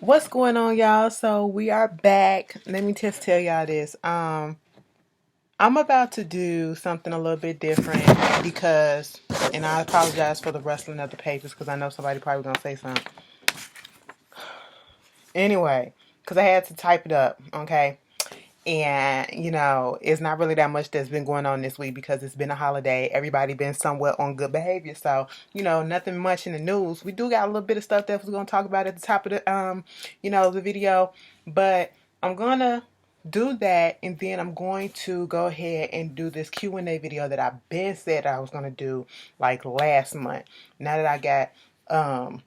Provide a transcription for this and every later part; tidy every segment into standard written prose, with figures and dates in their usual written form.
What's going on, y'all? So we are back. Let me just tell y'all this. I'm about to do something a little bit different because, and I apologize for the rustling of the pages because I know somebody probably gonna say something. Anyway, because I had to type it up, okay? And, it's not really that much that's been going on this week because it's been a holiday. Everybody been somewhat on good behavior. So, nothing much in the news. We do got a little bit of stuff that we're going to talk about at the top of the video. But I'm going to do that, and then I'm going to go ahead and do this Q&A video that I've been said I was going to do like last month. Now that I got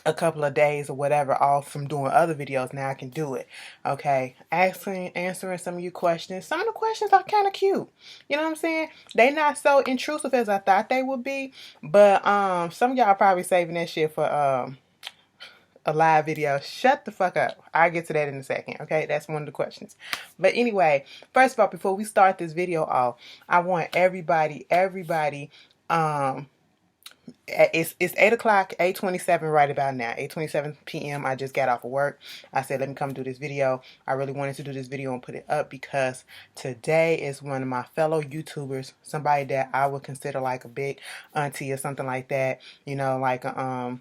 a couple of days or whatever off from doing other videos, now I can do it. Okay, answering some of your questions. Some of the questions are kind of cute, you know what I'm saying? They not so intrusive as I thought they would be, but some of y'all probably saving that shit for a live video. Shut the fuck up. I'll get to that in a second. Okay, that's one of the questions. But anyway, first of all, before we start this video off, I want everybody it's 8 o'clock, 8:27 right about now, 8:27 p.m. I just got off of work. I said, let me come do this video. I really wanted to do this video and put it up because today is one of my fellow YouTubers, somebody that I would consider like a big auntie or something like that, like a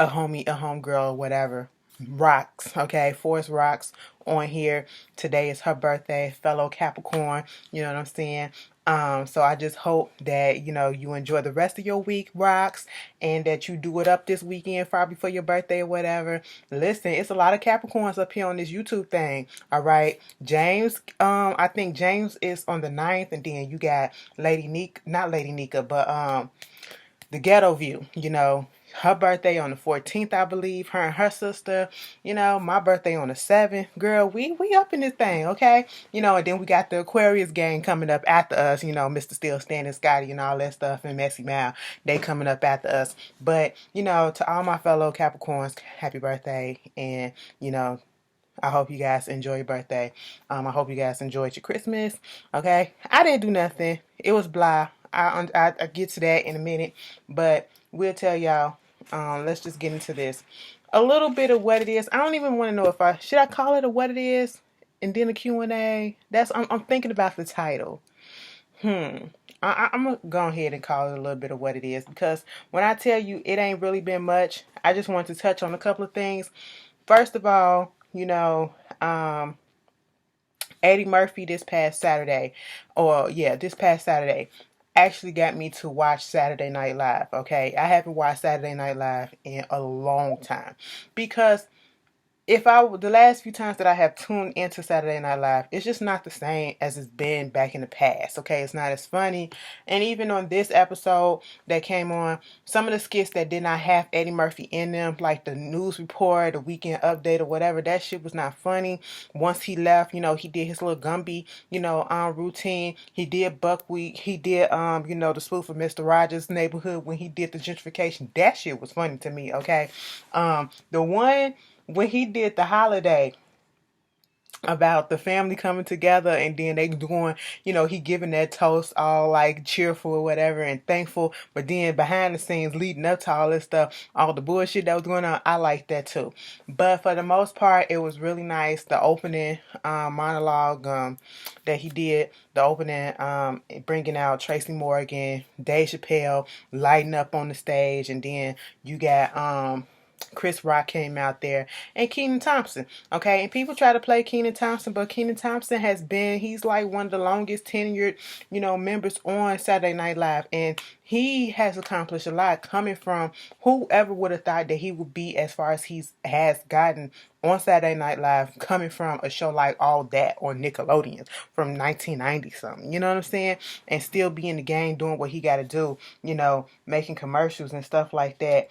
homie, a homegirl, or whatever. Rocks, okay? Force Rocks on here. Today is her birthday, fellow Capricorn. You know what I'm saying? So I just hope that, you enjoy the rest of your week, Rocks, and that you do it up this weekend, probably for your birthday or whatever. Listen, it's a lot of Capricorns up here on this YouTube thing. All right. James, I think James is on the 9th, and then you got Lady Nika, not Lady Nika, but the Ghetto View, her birthday on the 14th, I believe. Her and her sister, my birthday on the 7th. Girl, we up in this thing, okay? And then we got the Aquarius gang coming up after us, Mr. Still Standing, Scotty, and all that stuff, and Messy Mal. They coming up after us. But, to all my fellow Capricorns, happy birthday. And, I hope you guys enjoy your birthday. I hope you guys enjoyed your Christmas. Okay, I didn't do nothing. It was blah. I get to that in a minute, but we'll tell y'all. Let's just get into this. A little bit of what it is. I don't even want to know if I should I call it a what it is, and then a Q&A. I'm thinking about the title. I'm gonna go ahead and call it a little bit of what it is because when I tell you it ain't really been much, I just want to touch on a couple of things. First of all, Eddie Murphy this past Saturday, actually got me to watch Saturday Night Live. Okay, I haven't watched Saturday Night Live in a long time because the last few times that I have tuned into Saturday Night Live, it's just not the same as it's been back in the past. Okay, it's not as funny. And even on this episode that came on, some of the skits that did not have Eddie Murphy in them, like the news report, the weekend update, or whatever, that shit was not funny. Once he left, he did his little Gumby, routine. He did Buckwheat. He did, the spoof of Mr. Rogers' Neighborhood when he did the gentrification. That shit was funny to me. Okay, the one when he did the holiday about the family coming together and then they doing, he giving that toast all like cheerful or whatever and thankful, but then behind the scenes leading up to all this stuff, all the bullshit that was going on, I like that too. But for the most part, it was really nice. The opening monologue that he did, the opening bringing out Tracy Morgan, Dave Chappelle lighting up on the stage, and then you got Chris Rock came out there, and Kenan Thompson. Okay, and people try to play Kenan Thompson, but Kenan Thompson he's like one of the longest tenured, members on Saturday Night Live, and he has accomplished a lot coming from whoever would have thought that he would be as far as has gotten on Saturday Night Live, coming from a show like All That on Nickelodeon from 1990 something, you know what I'm saying? And still be in the game doing what he got to do, making commercials and stuff like that.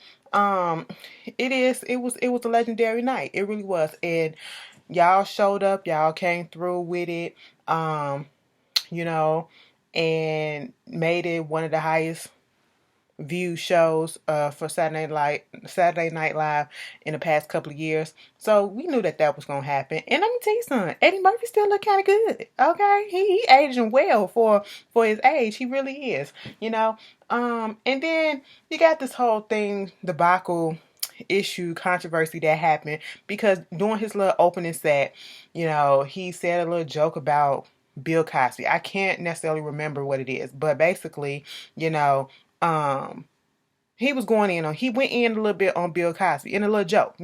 It was a legendary night. It really was. And y'all showed up, y'all came through with it, you know, and made it one of the highest view shows for Saturday Night Live in the past couple of years. So we knew that was gonna happen. And let me tell you something, Eddie Murphy still look kind of good. Okay, he aging well for his age. He really is. And then you got this whole thing debacle issue controversy that happened because during his little opening set, he said a little joke about Bill Cosby. I can't necessarily remember what it is, but basically, you know, um, he was going in on, he went in a little bit on Bill Cosby in a little joke,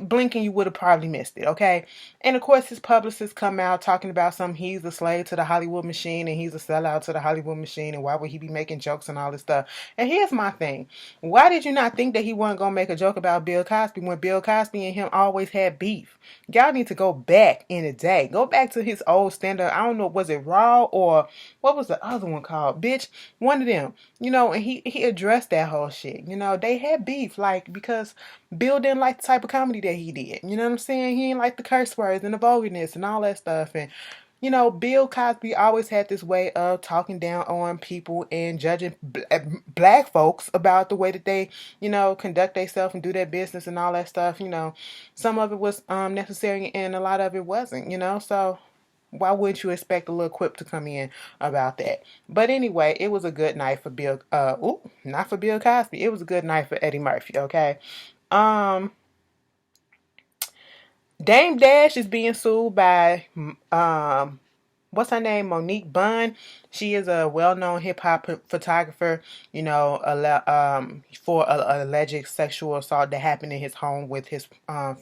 blinking you would have probably missed it, okay? And of course his publicists come out talking about he's a slave to the Hollywood machine and he's a sellout to the Hollywood machine and why would he be making jokes and all this stuff. And here's my thing. Why did you not think that he wasn't going to make a joke about Bill Cosby when Bill Cosby and him always had beef? Y'all need to go back in the day. Go back to his old stand-up. I don't know, was it Raw or what was the other one called? Bitch, one of them. And he addressed that whole shit. They had beef, like, because Bill didn't like the type of comedy that he did. You know what I'm saying? He didn't like the curse words and the vulgarness and all that stuff. And, Bill Cosby always had this way of talking down on people and judging black folks about the way that they, conduct themselves and do their business and all that stuff. Some of it was necessary and a lot of it wasn't, so why wouldn't you expect a little quip to come in about that? But anyway, it was a good night for not for Bill Cosby. It was a good night for Eddie Murphy, okay? Dame Dash is being sued by what's her name? Monique Bunn. She is a well-known hip-hop photographer, for a alleged sexual assault that happened in his home with his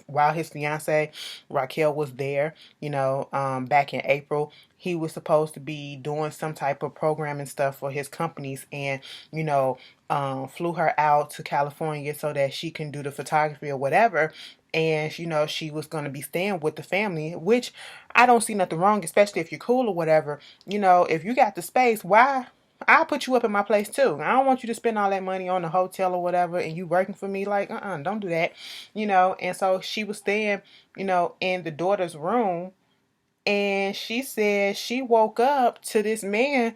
while his fiance Raquel was there. Back in April, he was supposed to be doing some type of programming stuff for his companies, and flew her out to California so that she can do the photography or whatever. And she was going to be staying with the family, which I don't see nothing wrong, especially if you're cool or whatever. If you got the space, why? I'll put you up in my place too. I don't want you to spend all that money on the hotel or whatever and you working for me. Like, don't do that. And so she was staying, in the daughter's room. And she said she woke up to this man,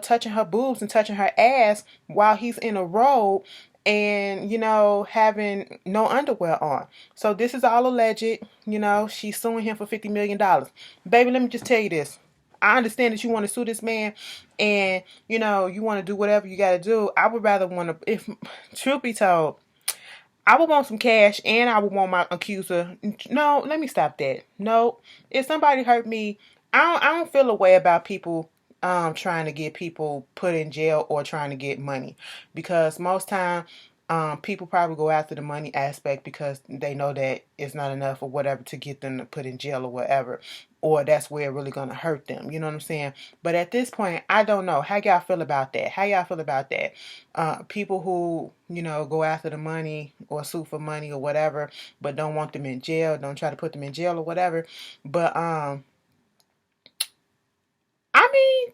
touching her boobs and touching her ass while he's in a robe and, having no underwear on. So this is all alleged. She's suing him for $50 million. Baby, let me just tell you this. I understand that you want to sue this man and, you want to do whatever you got to do. I would rather if truth be told, I would want some cash and I would want my accuser. No, let me stop that. No, if somebody hurt me, I don't feel a way about people trying to get people put in jail or trying to get money, because most time people probably go after the money aspect because they know that it's not enough or whatever to get them to put in jail or whatever, or that's where it's really going to hurt them. You know what I'm saying? But at this point, I don't know. How y'all feel about that? How y'all feel about that? People who, go after the money or sue for money or whatever, but don't want them in jail, don't try to put them in jail or whatever. But, I mean,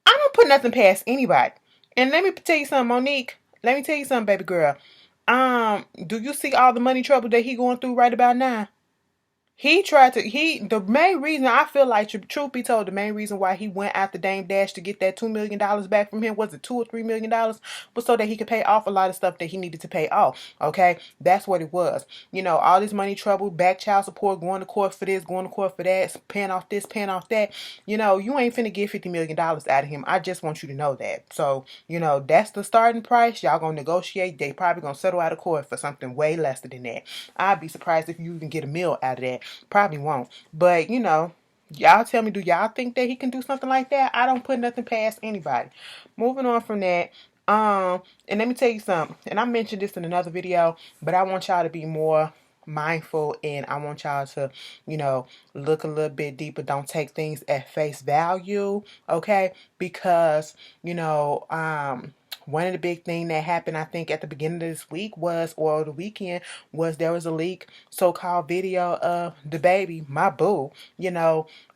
I don't put nothing past anybody. And let me tell you something, Monique. Let me tell you something, baby girl. Do you see all the money trouble that he going through right about now? The main reason, I feel like, truth be told, the main reason why he went after Dame Dash to get that $2 million back from him, was it $2 or $3 million, was so that he could pay off a lot of stuff that he needed to pay off. Okay? That's what it was. All this money trouble, back child support, going to court for this, going to court for that, paying off this, paying off that. You ain't finna get $50 million out of him. I just want you to know that. So, that's the starting price. Y'all gonna negotiate. They probably gonna settle out of court for something way less than that. I'd be surprised if you even get a meal out of that. Probably won't. But, y'all tell me, do y'all think that he can do something like that? I don't put nothing past anybody. Moving on from that, and let me tell you something, and I mentioned this in another video, but I want y'all to be more mindful, and I want y'all to, look a little bit deeper. Don't take things at face value, okay? Because, one of the big things that happened, I think, at the beginning of this week or the weekend, was there was a leak, so-called video of the baby, my boo,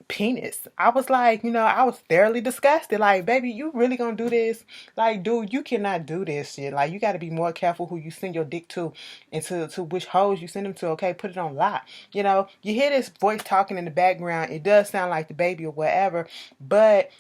penis. I was like, I was thoroughly disgusted. Like, baby, you really gonna do this? Like, dude, you cannot do this shit. Like, you got to be more careful who you send your dick to and to which hoes you send them to, okay? Put it on lock. You hear this voice talking in the background. It does sound like the baby or whatever, but,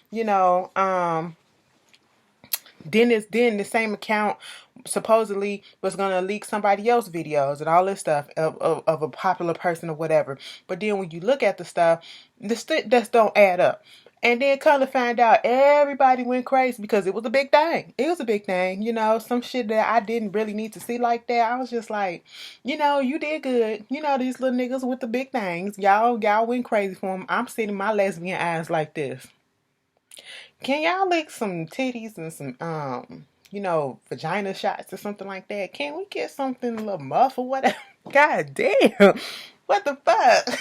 then the same account supposedly was gonna leak somebody else's videos and all this stuff of a popular person or whatever. But then when you look at the stuff, just don't add up. And then come to find out, everybody went crazy because it was a big thing. It was a big thing, you know, some shit that I didn't really need to see like that. I was just like, you know, you did good. You know, these little niggas with the big things, y'all went crazy for them. I'm sitting my lesbian eyes like this. Can y'all lick some titties and some you know, vagina shots or something like that? Can we get something a little muff or whatever? God damn. What the fuck?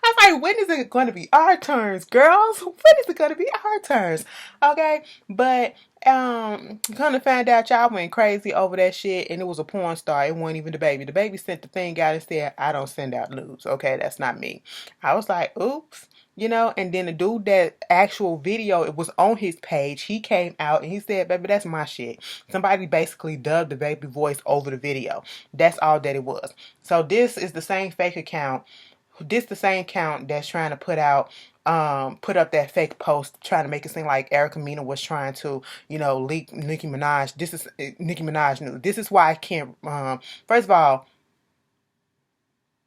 I was like, when is it going to be our turns, girls? When is it going to be our turns? Okay, but come to find out, y'all went crazy over that shit, and it was a porn star. It wasn't even the baby. The baby sent the thing out and said, "I don't send out nudes." Okay, that's not me. I was like, oops. You know, and then the dude that actual video, it was on his page. He came out and he said, "Baby, that's my shit." Somebody basically dubbed the baby voice over the video. That's all that it was. So this is the same fake account. This the same account that's trying to put up that fake post trying to make it seem like Erica Mena was trying to, you know, leak Nicki Minaj. This is Nicki Minaj news. This is why I can't first of all,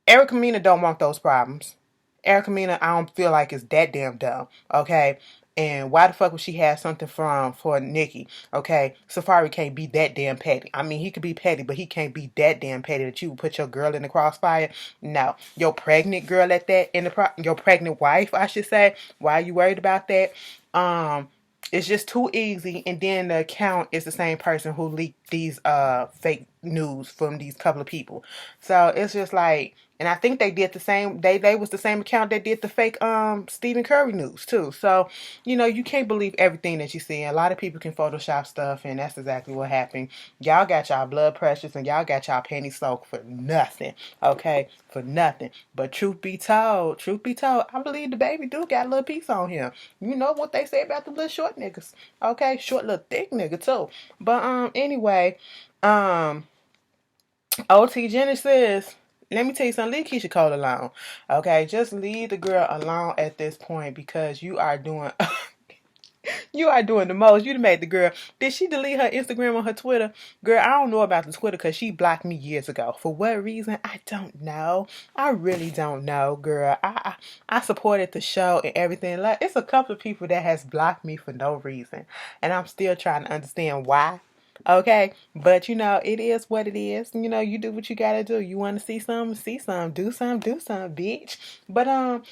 Erica Mena don't want those problems. Erica Mena, I don't feel like is that damn dumb. Okay. And why the fuck would she have something for Nicki? Okay, Safari can't be that damn petty. I mean, he could be petty, but he can't be that damn petty that you would put your girl in the crossfire. No, your pregnant girl at that your pregnant wife, I should say. Why are you worried about that? It's just too easy. And then the account is the same person who leaked these fake news from these couple of people. So it's just like, and I think they did the same. They was the same account that did the fake Stephen Curry news too. So you know, you can't believe everything that you see. A lot of people can Photoshop stuff, and that's exactly what happened. Y'all got y'all blood pressures and y'all got y'all panties soaked for nothing. Okay, for nothing. But truth be told, I believe the baby do got a little piece on him. You know what they say about the little short niggas. Okay, short little thick nigga too. But anyway, OT Genesis. Let me tell you something. Leave Keisha Cole alone. Okay, just leave the girl alone at this point because you are doing you are doing the most. You done made the girl. Did she delete her Instagram or her Twitter? Girl, I don't know about the Twitter because she blocked me years ago. For what reason? I don't know. I really don't know, girl. I supported the show and everything. Like, it's a couple of people that has blocked me for no reason. And I'm still trying to understand why. Okay, but you know, it is what it is. You know, you do what you gotta do. You want to see some, do some, bitch. But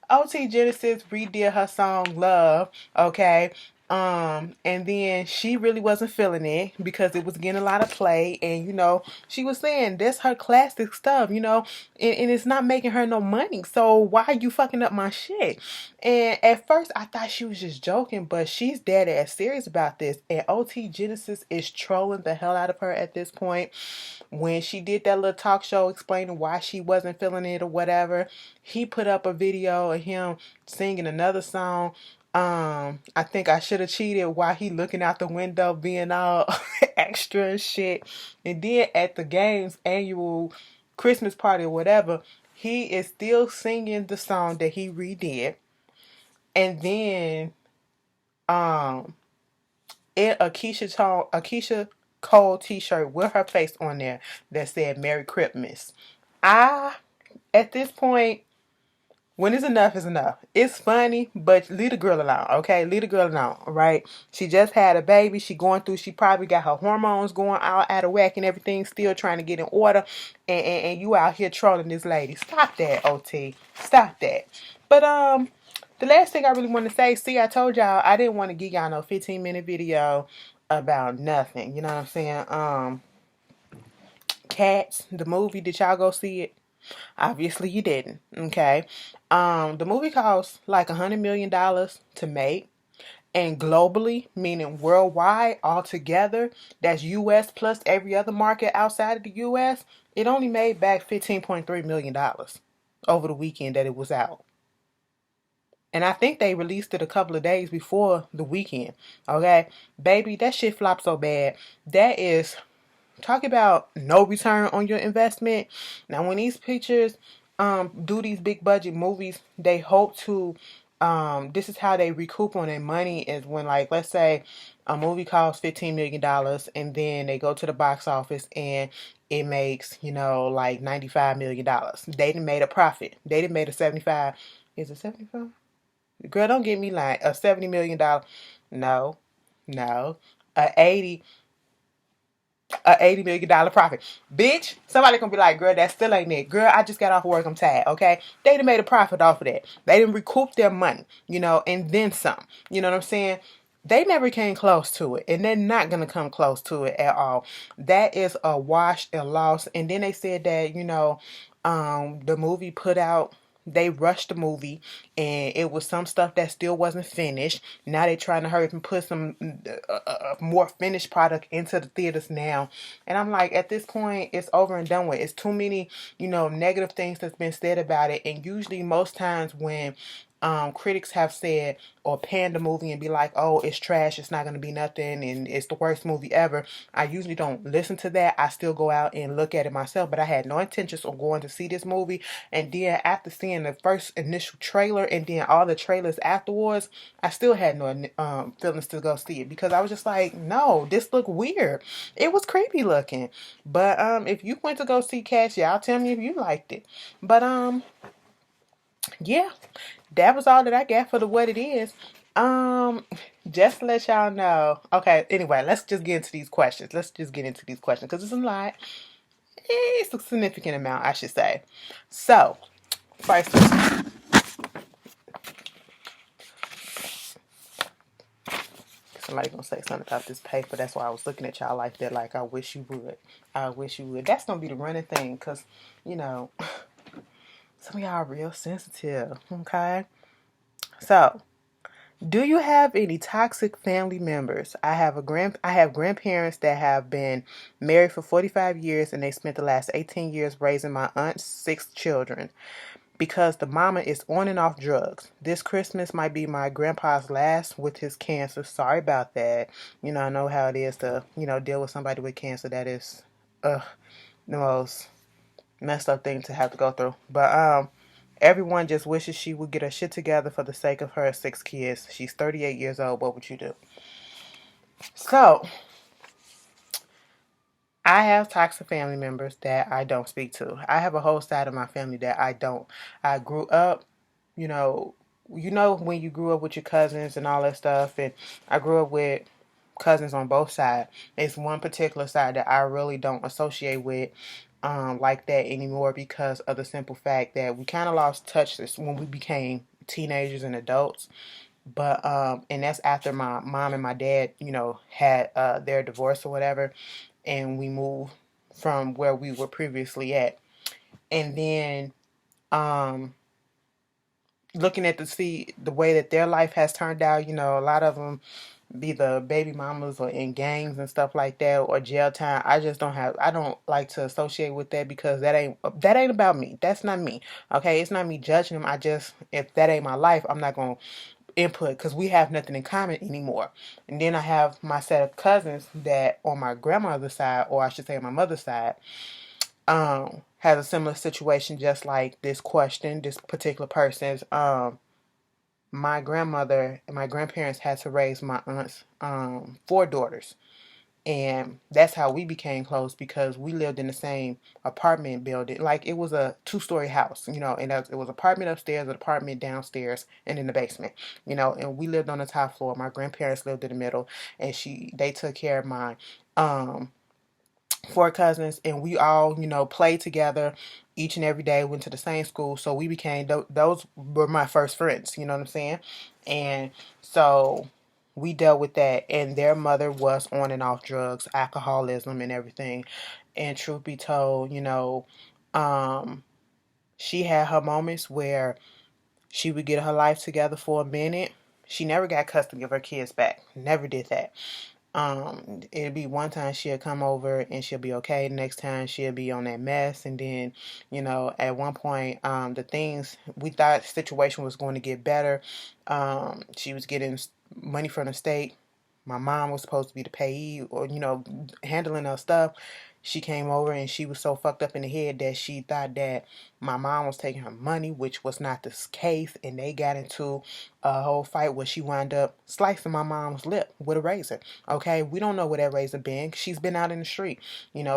OT Genesis redid her song Love, okay? And then she really wasn't feeling it because it was getting a lot of play, and you know, she was saying that's her classic stuff, you know, and it's not making her no money. So why are you fucking up my shit? And at first I thought she was just joking, but she's dead ass serious about this. And OT Genesis is trolling the hell out of her at this point. When she did that little talk show explaining why she wasn't feeling it or whatever, he put up a video of him singing another song. I think I should have cheated while he looking out the window being all extra and shit. And then at the game's annual Christmas party or whatever, he is still singing the song that he redid. And then in a Keisha Cole t-shirt with her face on there that said Merry Christmas. At this point, when it's enough is enough. It's funny, but leave the girl alone, okay? Leave the girl alone, all right? She just had a baby. She probably got her hormones going all out of whack and everything, still trying to get in order. And you out here trolling this lady. Stop that, OT. Stop that. But the last thing I really want to say, see, I told y'all I didn't want to give y'all no 15-minute video about nothing. You know what I'm saying? Cats, the movie, did y'all go see it? Obviously you didn't. Okay. The movie cost like $100 million to make. And globally, meaning worldwide altogether, that's US plus every other market outside of the US, it only made back $15.3 million over the weekend that it was out. And I think they released it a couple of days before the weekend. Okay. Baby, that shit flopped so bad. That is, talk about no return on your investment. Now, when these pictures do these big budget movies, they hope to this is how they recoup on their money, is when, like, let's say a movie costs $15 million and then they go to the box office and it makes, you know, like $95 million. They done made a profit. They done made a 75. Is it 75? Girl, don't get me like a $70 million. No, no, a 80 million dollar profit. Bitch, somebody gonna be like, girl, that still ain't it. Girl, I just got off work, I'm tired, okay? They done made a profit off of that. They didn't recoup their money, and then some. You know what I'm saying? They never came close to it, and they're not gonna come close to it at all. That is a wash and loss. And then they said that, the movie put out, they rushed the movie, and it was some stuff that still wasn't finished. Now they're trying to hurry up and put some more finished product into the theaters now. And I'm like, at this point, it's over and done with. It's too many, negative things that's been said about it. And usually, most times when critics have said or panned the movie and be like, oh, it's trash, it's not going to be nothing, and it's the worst movie ever, I usually don't listen to that. I still go out and look at it myself, but I had no intentions of going to see this movie. And then after seeing the first initial trailer and then all the trailers afterwards, I still had no feelings to go see it, because I was just like, no, this looked weird. It was creepy looking. But if you went to go see Cash, y'all tell me if you liked it. But yeah, that was all that I got for the what it is. Just to let y'all know. Okay, anyway, let's just get into these questions. Because it's a lot. It's a significant amount, I should say. So, first one. Somebody gonna say something about this paper. That's why I was looking at y'all like that. Like, I wish you would. I wish you would. That's gonna be the running thing. Because, some of y'all are real sensitive. Okay? So, do you have any toxic family members? I have grandparents that have been married for 45 years, and they spent the last 18 years raising my aunt's 6 children. Because the mama is on and off drugs. This Christmas might be my grandpa's last with his cancer. Sorry about that. I know how it is to, deal with somebody with cancer. That is the most messed up thing to have to go through. But everyone just wishes she would get her shit together for the sake of her 6 kids. She's 38 years old. What would you do? So, I have toxic family members that I don't speak to. I have a whole side of my family that I don't. I grew up, you know, when you grew up with your cousins and all that stuff, and I grew up with cousins on both sides. It's one particular side that I really don't associate with like that anymore, because of the simple fact that we kind of lost touch when we became teenagers and adults. But and that's after my mom and my dad, had their divorce or whatever, and we moved from where we were previously at. And then looking at the way that their life has turned out, a lot of them be the baby mamas or in gangs and stuff like that, or jail time. I don't like to associate with that, because that ain't about me. That's not me. Okay, it's not me judging them. If that ain't my life, I'm not gonna input, because we have nothing in common anymore. And then I have my set of cousins that on my grandmother's side, or I should say my mother's side, has a similar situation, just like this particular person's. My grandmother and my grandparents had to raise my aunt's 4 daughters. And that's how we became close, because we lived in the same apartment building. Like, it was a 2-story house, and it was apartment upstairs, an apartment downstairs, and in the basement, and we lived on the top floor. My grandparents lived in the middle, and they took care of my 4 cousins, and we all, played together each and every day, went to the same school. So we became, those were my first friends, you know what I'm saying? And so we dealt with that, and their mother was on and off drugs, alcoholism, and everything. And truth be told, um, she had her moments where she would get her life together for a minute. She never got custody of her kids back. Never did that. It'd be one time she'll come over and she'll be okay. The next time she'll be on that mess. And then, at one point, the things we thought the situation was going to get better. She was getting money from the state. My mom was supposed to be the payee, or, handling her stuff. she came over and she was so fucked up in the head that she thought that my mom was taking her money, which was not the case. And they got into a whole fight where she wound up slicing my mom's lip with a razor. Okay, we don't know where that razor been. She's been out in the street,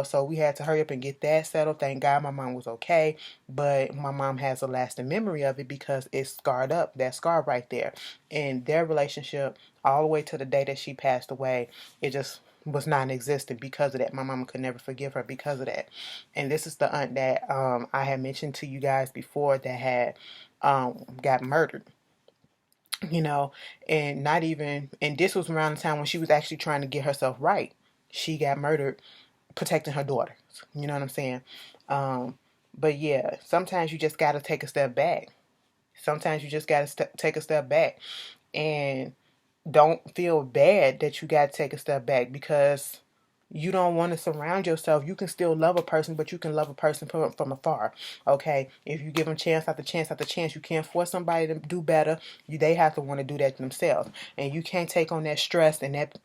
so we had to hurry up and get that settled. Thank God my mom was okay, but my mom has a lasting memory of it because it's scarred up, that scar right there. And their relationship, all the way to the day that she passed away, it just was non-existent because of that. My mama could never forgive her because of that. And this is the aunt that I had mentioned to you guys before that had got murdered, and not even, and this was around the time when she was actually trying to get herself right. She got murdered protecting her daughters. You know what I'm saying? But yeah, sometimes you just got to take a step back. Sometimes you just got to take a step back and don't feel bad that you got to take a step back because you don't want to surround yourself. You can still love a person, but you can love a person from afar. Okay, if you give them chance after chance after chance, you can't force somebody to do better. They have to want to do that themselves, and you can't take on that stress and that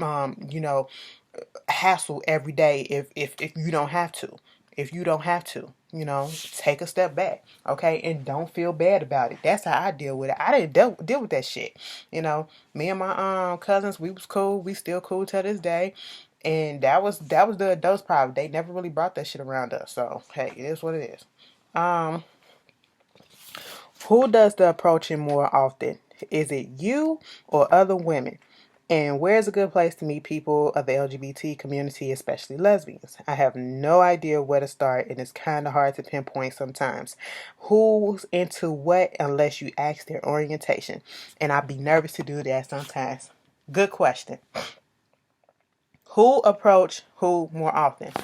hassle every day if you don't have to. If you don't have to, take a step back, okay, and don't feel bad about it. That's how I deal with it. I didn't deal with that shit. Me and my cousins, we was cool. We still cool to this day, and that was the adults' problem. They never really brought that shit around us. So hey, it is what it is. Who does the approaching more often? Is it you or other women? And where's a good place to meet people of the LGBT community, especially lesbians? I have no idea where to start, and it's kind of hard to pinpoint sometimes. Who's into what unless you ask their orientation? And I'd be nervous to do that sometimes. Good question. Who approach who more often?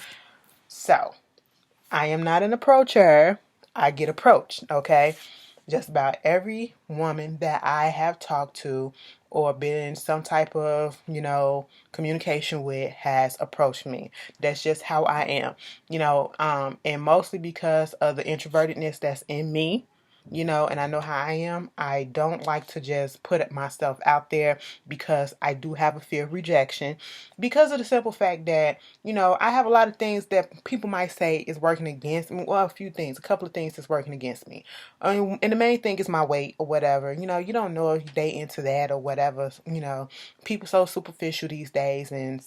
So, I am not an approacher. I get approached, okay? Just about every woman that I have talked to or been in some type of, communication with has approached me. That's just how I am, and mostly because of the introvertedness that's in me. And I know how I am. I don't like to just put myself out there because I do have a fear of rejection. Because of the simple fact that, I have a lot of things that people might say is working against me. Well, a couple of things that's working against me. And the main thing is my weight or whatever. You don't know if they into that or whatever. People so superficial these days and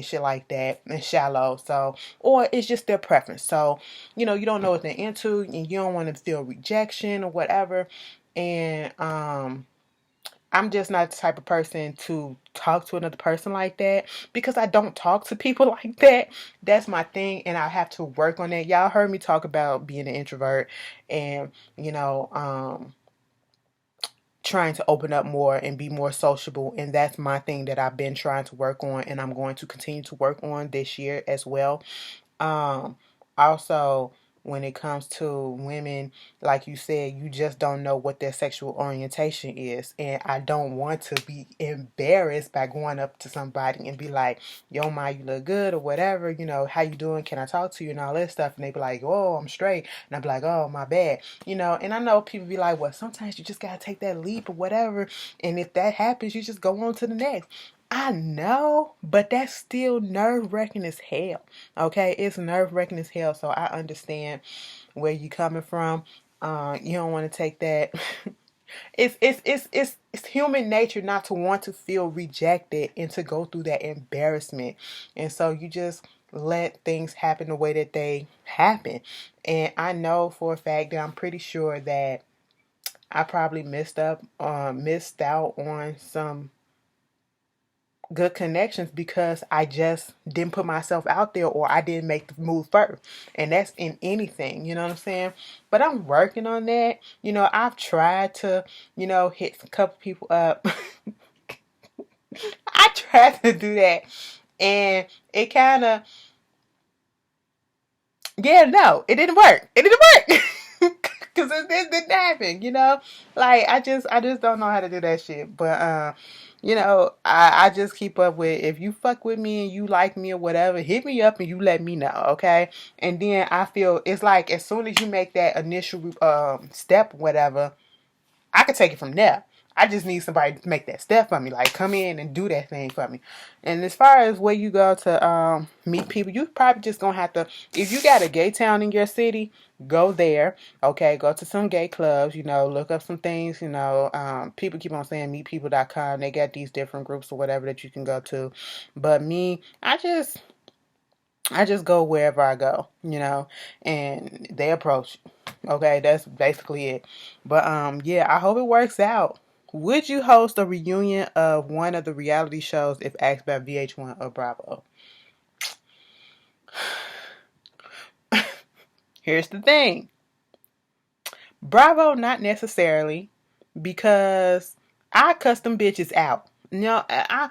shit like that and shallow. So, or it's just their preference. So, you don't know what they're into and you don't want to feel rejection or whatever. And I'm just not the type of person to talk to another person like that because I don't talk to people like that. That's my thing, and I have to work on that. Y'all heard me talk about being an introvert and, trying to open up more and be more sociable, and that's my thing that I've been trying to work on, and I'm going to continue to work on this year as well. Um, Also, when it comes to women, like you said, you just don't know what their sexual orientation is. And I don't want to be embarrassed by going up to somebody and be like, yo, Ma, you look good or whatever, how you doing? Can I talk to you and all that stuff? And they be like, oh, I'm straight. And I be like, oh, my bad. And I know people be like, well, sometimes you just got to take that leap or whatever. And if that happens, you just go on to the next. I know, but that's still nerve-wracking as hell. Okay, it's nerve-wracking as hell. So I understand where you're coming from. You don't want to take that. It's human nature not to want to feel rejected and to go through that embarrassment. And so you just let things happen the way that they happen. And I know for a fact that I'm pretty sure that I probably missed out on some good connections because I just didn't put myself out there or I didn't make the move first. And that's in anything, you know what I'm saying? But I'm working on that. I've tried to, hit a couple people up. I tried to do that. And it kind of, yeah, no, it didn't work. It didn't work. Cause it didn't happen, like I just don't know how to do that shit. But I just keep up with, if you fuck with me and you like me or whatever, hit me up and you let me know, okay? And then I feel it's like as soon as you make that initial step, whatever, I could take it from there. I just need somebody to make that step for me. Like, come in and do that thing for me. And as far as where you go to meet people, you probably just gonna have to, if you got a gay town in your city, go there. Okay, go to some gay clubs, look up some things, people keep on saying meetpeople.com. They got these different groups or whatever that you can go to. But me, I just go wherever I go, and they approach. Okay, that's basically it. But yeah, I hope it works out. Would you host a reunion of one of the reality shows if asked by VH1 or Bravo? Here's the thing. Bravo, not necessarily, because I custom bitches out. I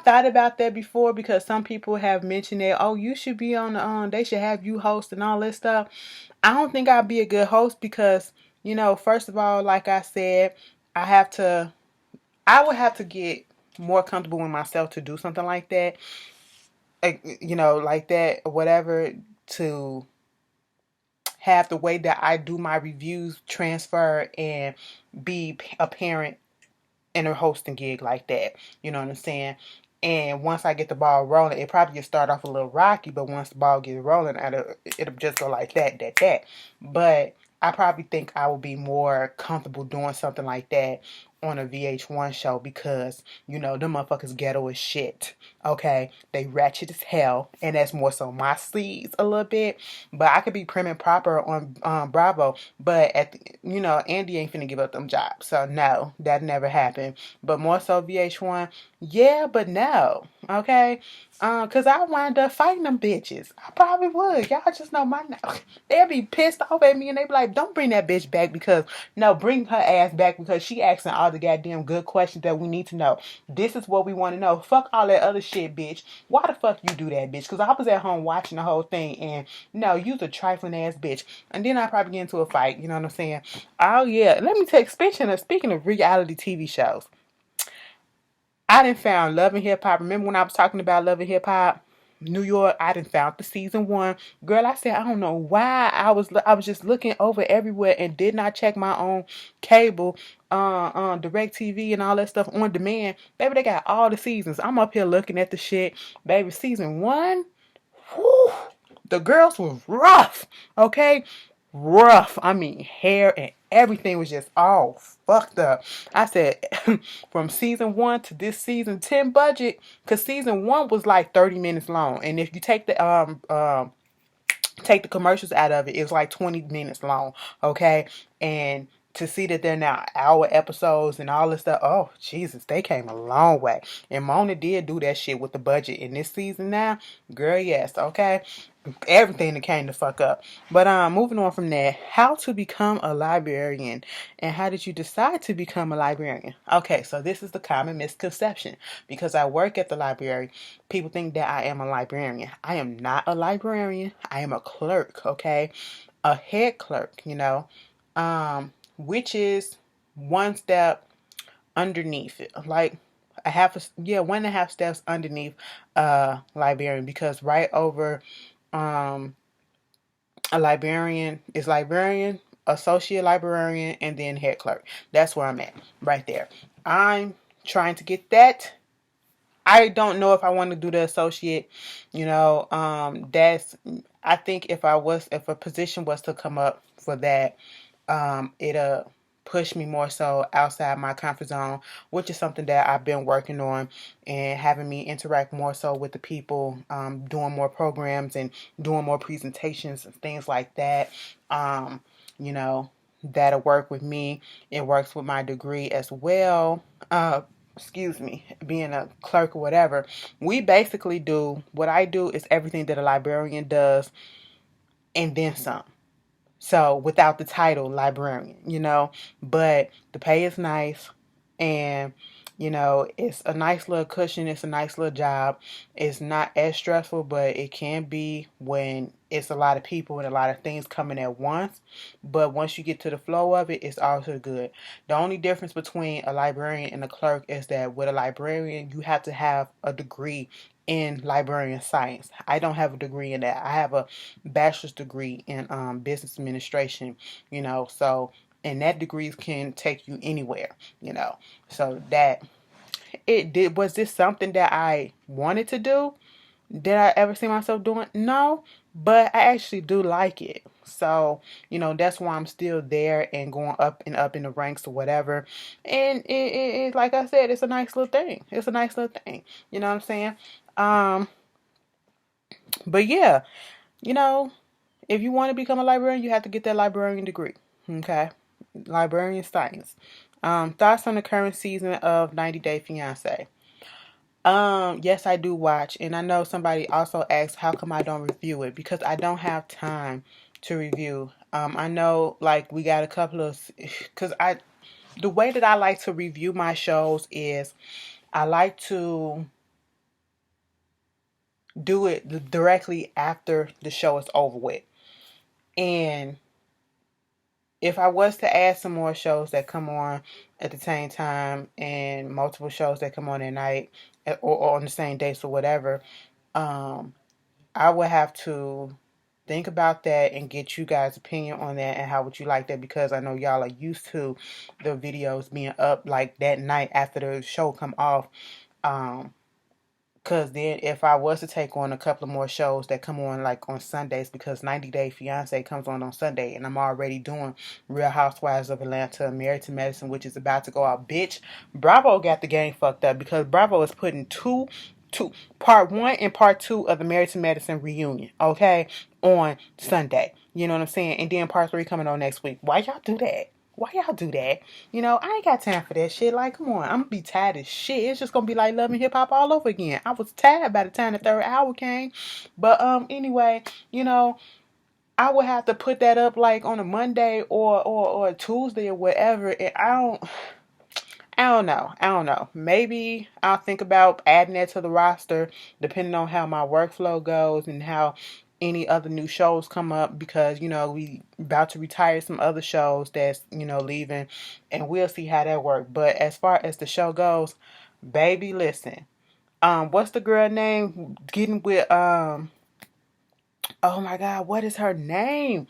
thought about that before because some people have mentioned that, oh, you should be on the they should have you host and all this stuff. I don't think I'd be a good host because, first of all, like I said, I would have to get more comfortable with myself to do something like that. Like that or whatever, to have the way that I do my reviews transfer and be apparent in a hosting gig like that. You know what I'm saying? And once I get the ball rolling, it probably just start off a little rocky, but once the ball gets rolling, it'll just go like that. But I probably think I will be more comfortable doing something like that on a VH1 show because, them motherfuckers ghetto as shit. Okay? They ratchet as hell, and that's more so my sleeves a little bit. But I could be prim and proper on Bravo, but Andy ain't finna give up them jobs. So no, that never happened. But more so VH1, yeah, but no. Okay? Cause I wind up fighting them bitches. I probably would. Y'all just know my they'll be pissed off at me and they be like, don't bring that bitch back because no, bring her ass back because she asking all the goddamn good questions that we need to know. This is what we want to know. Fuck all that other shit, bitch. Why the fuck you do that, bitch? Cause I was at home watching the whole thing and no, you's a trifling ass bitch. And then I probably get into a fight, you know what I'm saying? Oh yeah. Let me take speaking of reality TV shows. I done found Love and Hip Hop. Remember when I was talking about Love and Hip Hop? New York, I done found the season 1. Girl, I said, I don't know why I was just looking over everywhere and did not check my own cable, direct TV and all that stuff on demand. Baby, they got all the seasons. I'm up here looking at the shit. Baby, season 1, whew, the girls was rough, okay? Rough. I mean, hair and everything was just all fucked up. I said, from season 1 to this season 10 budget, because season 1 was like 30 minutes long, and if you take the commercials out of it, it was like 20 minutes long. Okay, and to see that they're now hour episodes and all this stuff, oh Jesus, they came a long way. And Mona did do that shit with the budget in this season now, girl. Yes, okay, everything that came to fuck up. But moving on from that, how to become a librarian and how did you decide to become a librarian? Okay, so this is the common misconception. Because I work at the library, people think that I am a librarian. I am not a librarian. I am a clerk, okay? A head clerk, which is one step underneath it. Like I have 1.5 steps underneath librarian, because right over a librarian is librarian, associate librarian, and then head clerk. That's where I'm at, right there. I'm trying to get that. I don't know if I want to do the associate. That's. I think if a position was to come up for that, it'll push me more so outside my comfort zone, which is something that I've been working on and having me interact more so with the people, doing more programs and doing more presentations and things like that. You know, that'll work with me. It works with my degree as well. Excuse me, being a clerk or whatever. We basically do, what I do is everything that a librarian does and then some. So without the title librarian, but the pay is nice, and it's a nice little cushion. It's a nice little job. It's not as stressful, but it can be when it's a lot of people and a lot of things coming at once. But once you get to the flow of it, it's also good. The only difference between a librarian and a clerk is that with a librarian, you have to have a degree in librarian science. I don't have a degree in that. I have a bachelor's degree in business administration, so and that degrees can take you anywhere, you know. So that it did. Was this something that I wanted to do? Did I ever see myself doing? No, but I actually do like it. So, that's why I'm still there and going up and up in the ranks or whatever. And it like I said, it's a nice little thing. It's a nice little thing. You know what I'm saying? Um, but yeah, you know, if you want to become a librarian, you have to get that librarian degree. Okay? Librarian science. Thoughts on the current season of 90 Day Fiance? Yes, I do watch, and I know somebody also asked how come I don't review it because I don't have time to review. I know like we got a couple of because the way that I like to review my shows is I like to do it directly after the show is over with. And if I was to add some more shows that come on at the same time and multiple shows that come on at night or on the same days or whatever, um, I would have to think about that and get you guys' opinion on that and how would you like that, because I know y'all are used to the videos being up like that night after the show come off. Um, Cause then if I was to take on a couple of more shows that come on like on Sundays, because 90 Day Fiance comes on Sunday, and I'm already doing Real Housewives of Atlanta, Married to Medicine, which is about to go out. Bitch, Bravo got the game fucked up because Bravo is putting two part one and part two of the Married to Medicine reunion, okay, on Sunday. You know what I'm saying? And then part three coming on next week. Why y'all do that? Why y'all do that? I ain't got time for that shit. Like, come on. I'm gonna be tired as shit. It's just gonna be like Love and Hip Hop all over again. I was tired by the time the third hour came. But anyway, I would have to put that up like on a Monday or a Tuesday or whatever. And I don't know. I don't know. Maybe I'll think about adding that to the roster depending on how my workflow goes and how any other new shows come up, because we about to retire some other shows that's leaving, and we'll see how that works. But as far as the show goes, baby, listen. What's the girl name getting with oh my god, what is her name?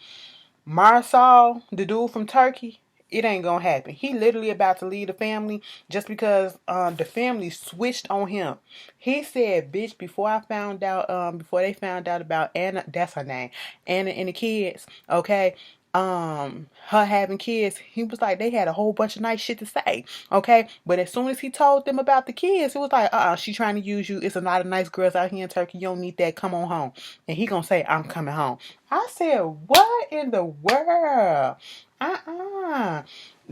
Marsal, the dude from Turkey, it ain't gonna happen. He literally about to leave the family just because the family switched on him. He said, "Bitch, before they found out about Anna, that's her name, Anna and the kids, okay." Her having kids, he was like, they had a whole bunch of nice shit to say, okay, but as soon as he told them about the kids, it was like, she trying to use you. It's a lot of nice girls out here in Turkey. You don't need that. Come on home. And he gonna say, I'm coming home. I said, what in the world? Uh-uh.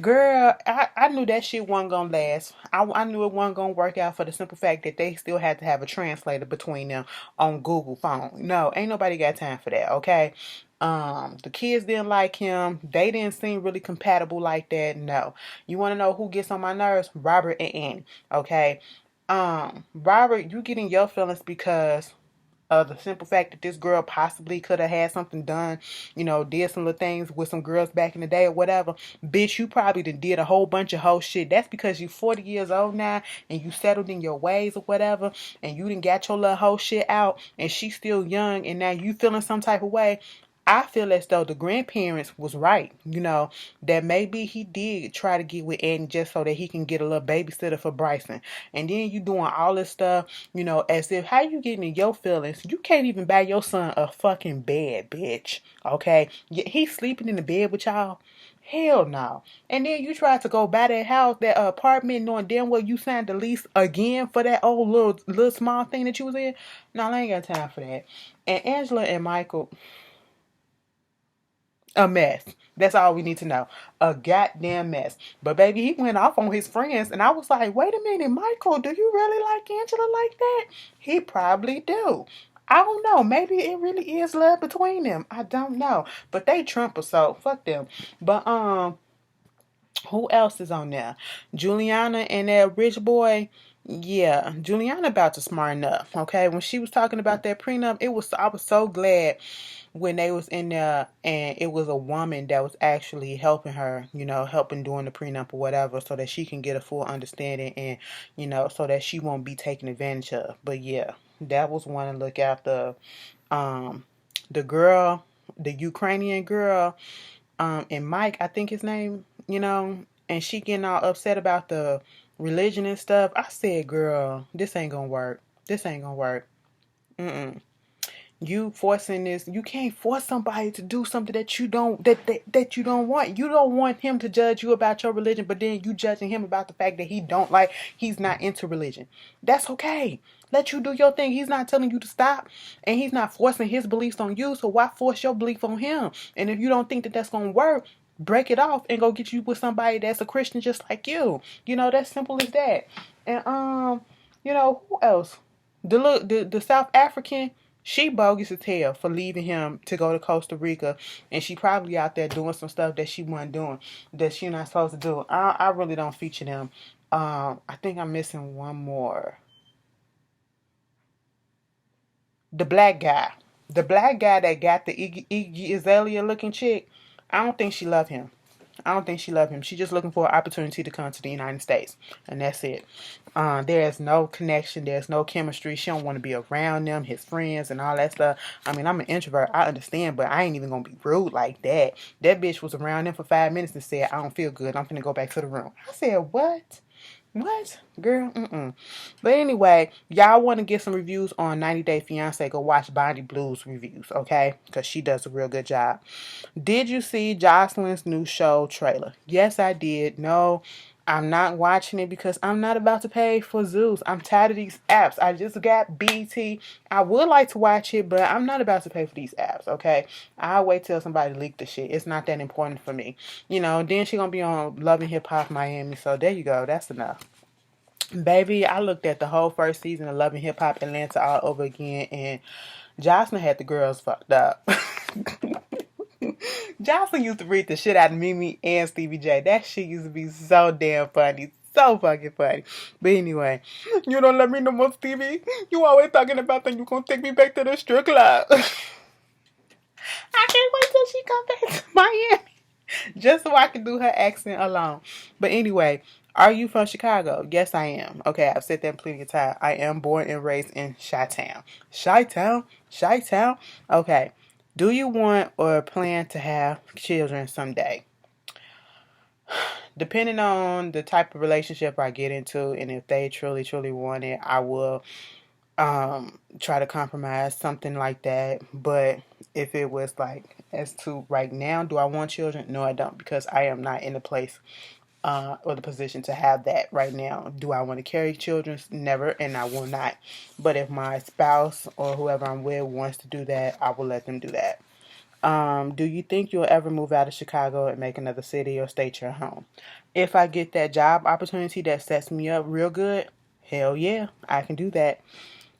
Girl, I knew that shit wasn't gonna last. I knew it wasn't gonna work out for the simple fact that they still had to have a translator between them on Google phone. No, ain't nobody got time for that, okay? The kids didn't like him. They didn't seem really compatible like that. No. You wanna know who gets on my nerves? Robert and Annie, okay? Robert, you getting your feelings because the simple fact that this girl possibly could have had something done, did some little things with some girls back in the day or whatever. Bitch, you probably did a whole bunch of whole shit. That's because you 40 years old now and you settled in your ways or whatever, and you didn't got your little whole shit out, and she's still young, and now you feeling some type of way. I feel as though the grandparents was right, that maybe he did try to get with Annie just so that he can get a little babysitter for Bryson. And then you doing all this stuff, as if, how you getting in your feelings? You can't even buy your son a fucking bed, bitch. Okay? He's sleeping in the bed with y'all. Hell no. And then you try to go buy that house, that apartment, knowing damn well you signed the lease again for that old little small thing that you was in. No, I ain't got time for that. And Angela and Michael, a mess. That's all we need to know. A goddamn mess. But baby, he went off on his friends, and I was like, wait a minute, Michael, do you really like Angela like that? He probably do. I don't know. Maybe it really is love between them. I don't know. But they Trumpers, so fuck them. But who else is on there? Juliana and that rich boy. Yeah, Juliana about to smarten up. Okay, when she was talking about that prenup, I was so glad when they was in there and it was a woman that was actually helping her, helping doing the prenup or whatever, so that she can get a full understanding and so that she won't be taken advantage of. But yeah, that was one to look after. The girl, the Ukrainian girl, and Mike, I think his name, you know, and she getting all upset about the religion and stuff. I said, girl, this ain't gonna work. This ain't gonna work. Mm-mm. You forcing this, you can't force somebody to do something that that you don't want. You don't want him to judge you about your religion, but then you judging him about the fact that he's not into religion. That's okay. Let you do your thing. He's not telling you to stop, and he's not forcing his beliefs on you, so why force your belief on him? And if you don't think that that's gonna work, break it off and go get you with somebody that's a Christian just like you. You know, that's simple as that. And you know, who else? The South African, she bogus as hell for leaving him to go to Costa Rica, and she probably out there doing some stuff that she wasn't doing, that she not supposed to do. I really don't feature them. I think I'm missing one more. The black guy, that got the Iggy Azalea looking chick. I don't think she love him. I don't think she love him. She's just looking for an opportunity to come to the United States, and that's it. There's no connection. There's no chemistry. She don't want to be around them, his friends, and all that stuff. I mean, I'm an introvert. I understand, but I ain't even gonna be rude like that. That bitch was around them for 5 minutes and said, "I don't feel good. I'm gonna go back to the room." I said, "What? What? Girl, mm-mm." But anyway, y'all want to get some reviews on 90 Day Fiance, go watch Bonnie Blue's reviews, okay? Because she does a real good job. Did you see Jocelyn's new show trailer? Yes, I did. No, I'm not watching it because I'm not about to pay for Zeus. I'm tired of these apps. I just got BT. I would like to watch it, but I'm not about to pay for these apps, okay? I'll wait till somebody leak the shit. It's not that important for me. You know, then she gonna be on Love and Hip Hop Miami, so there you go. That's enough. Baby, I looked at the whole first season of Love and Hip Hop Atlanta all over again, and Jocelyn had the girls fucked up. Jocelyn used to read the shit out of Mimi and Stevie J. That shit used to be so damn funny. So fucking funny. But anyway, you don't let me no more, Stevie. You always talking about that you gonna take me back to the strip club. I can't wait till she come back to Miami. Just so I can do her accent alone. But anyway, are you from Chicago? Yes, I am. Okay, I've said that plenty of times. I am born and raised in Chi-Town. Chi-Town? Chi-Town? Okay. Do you want or plan to have children someday? Depending on the type of relationship I get into and if they truly, truly want it, I will try to compromise something like that. But if it was like as to right now, do I want children? No, I don't, because I am not in the place or the position to have that right now. Do I want to carry children? Never, and I will not. But if my spouse or whoever I'm with wants to do that, I will let them do that. Do you think you'll ever move out of Chicago and make another city or state your home? If I get that job opportunity that sets me up real good, hell yeah, I can do that.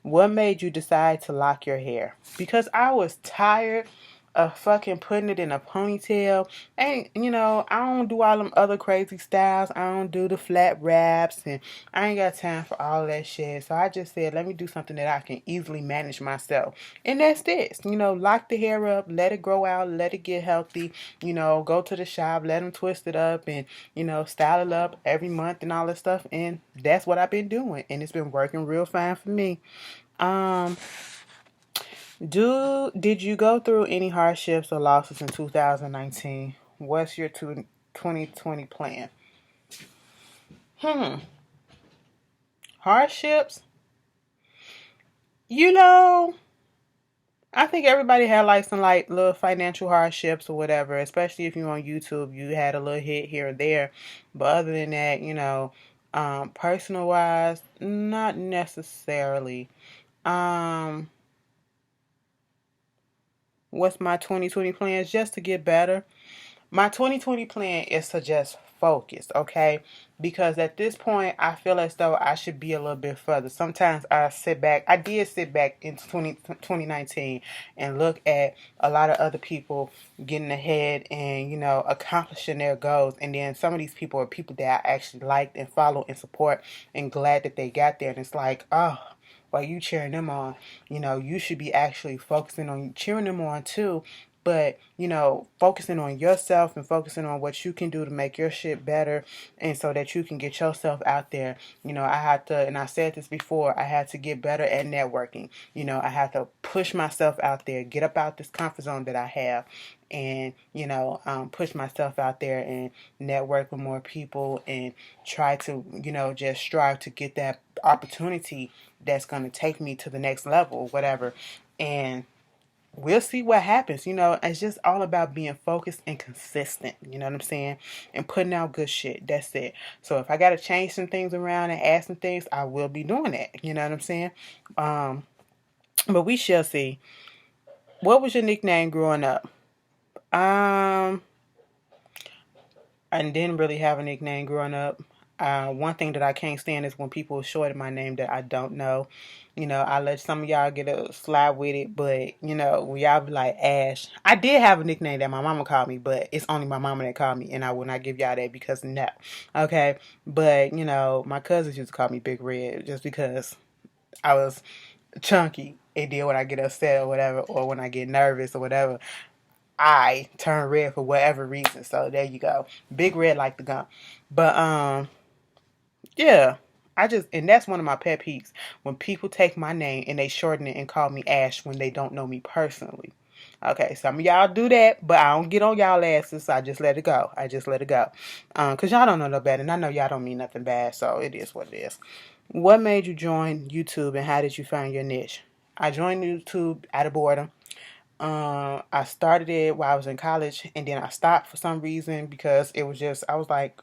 What made you decide to lock your hair? Because I was tired of fucking putting it in a ponytail. And, you know, I don't do all them other crazy styles. I don't do the flat wraps. And I ain't got time for all that shit. So I just said, let me do something that I can easily manage myself. And that's this. You know, lock the hair up. Let it grow out. Let it get healthy. You know, go to the shop. Let them twist it up. And, you know, style it up every month and all that stuff. And that's what I've been doing. And it's been working real fine for me. Um, did you go through any hardships or losses in 2019? What's your 2020 plan? Hmm. Hardships? You know, I think everybody had like some like little financial hardships or whatever, especially if you're on YouTube, you had a little hit here or there. But other than that, you know, personal wise, not necessarily. Um, what's my 2020 plans? Just to get better. My 2020 plan is to just focus, okay? Because at this point, I feel as though I should be a little bit further. Sometimes I did sit back in 2019 and look at a lot of other people getting ahead and, you know, accomplishing their goals. And then some of these people are people that I actually liked and follow and support and glad that they got there. And it's like, oh, while you cheering them on, you know, you should be actually focusing on cheering them on too But, focusing on yourself and focusing on what you can do to make your shit better and so that you can get yourself out there. I had to, and I said this before, I had to get better at networking. I had to push myself out there, get up out this comfort zone that I have, and push myself out there and network with more people and try to just strive to get that opportunity that's going to take me to the next level, whatever. And we'll see what happens. It's just all about being focused and consistent. You know what I'm saying? And putting out good shit. That's it. So if I got to change some things around and add some things, I will be doing that. You know what I'm saying? But we shall see. What was your nickname growing up? I didn't really have a nickname growing up. One thing that I can't stand is when people shorten my name that I don't know. I let some of y'all get a slide with it, but when y'all be like Ash, I did have a nickname that my mama called me, but it's only my mama that called me, and I will not give y'all that because no, okay. But my cousins used to call me Big Red just because I was chunky. And then when I get upset or whatever, or when I get nervous or whatever, I turn red for whatever reason. So there you go, Big Red like the gum. But yeah. And that's one of my pet peeves. When people take my name and they shorten it and call me Ash when they don't know me personally. Okay, some of y'all do that, but I don't get on y'all asses, so I just let it go. Because y'all don't know no better, and I know y'all don't mean nothing bad, so it is what it is. What made you join YouTube, and how did you find your niche? I joined YouTube out of boredom. I started it while I was in college, and then I stopped for some reason because it was just, I was like,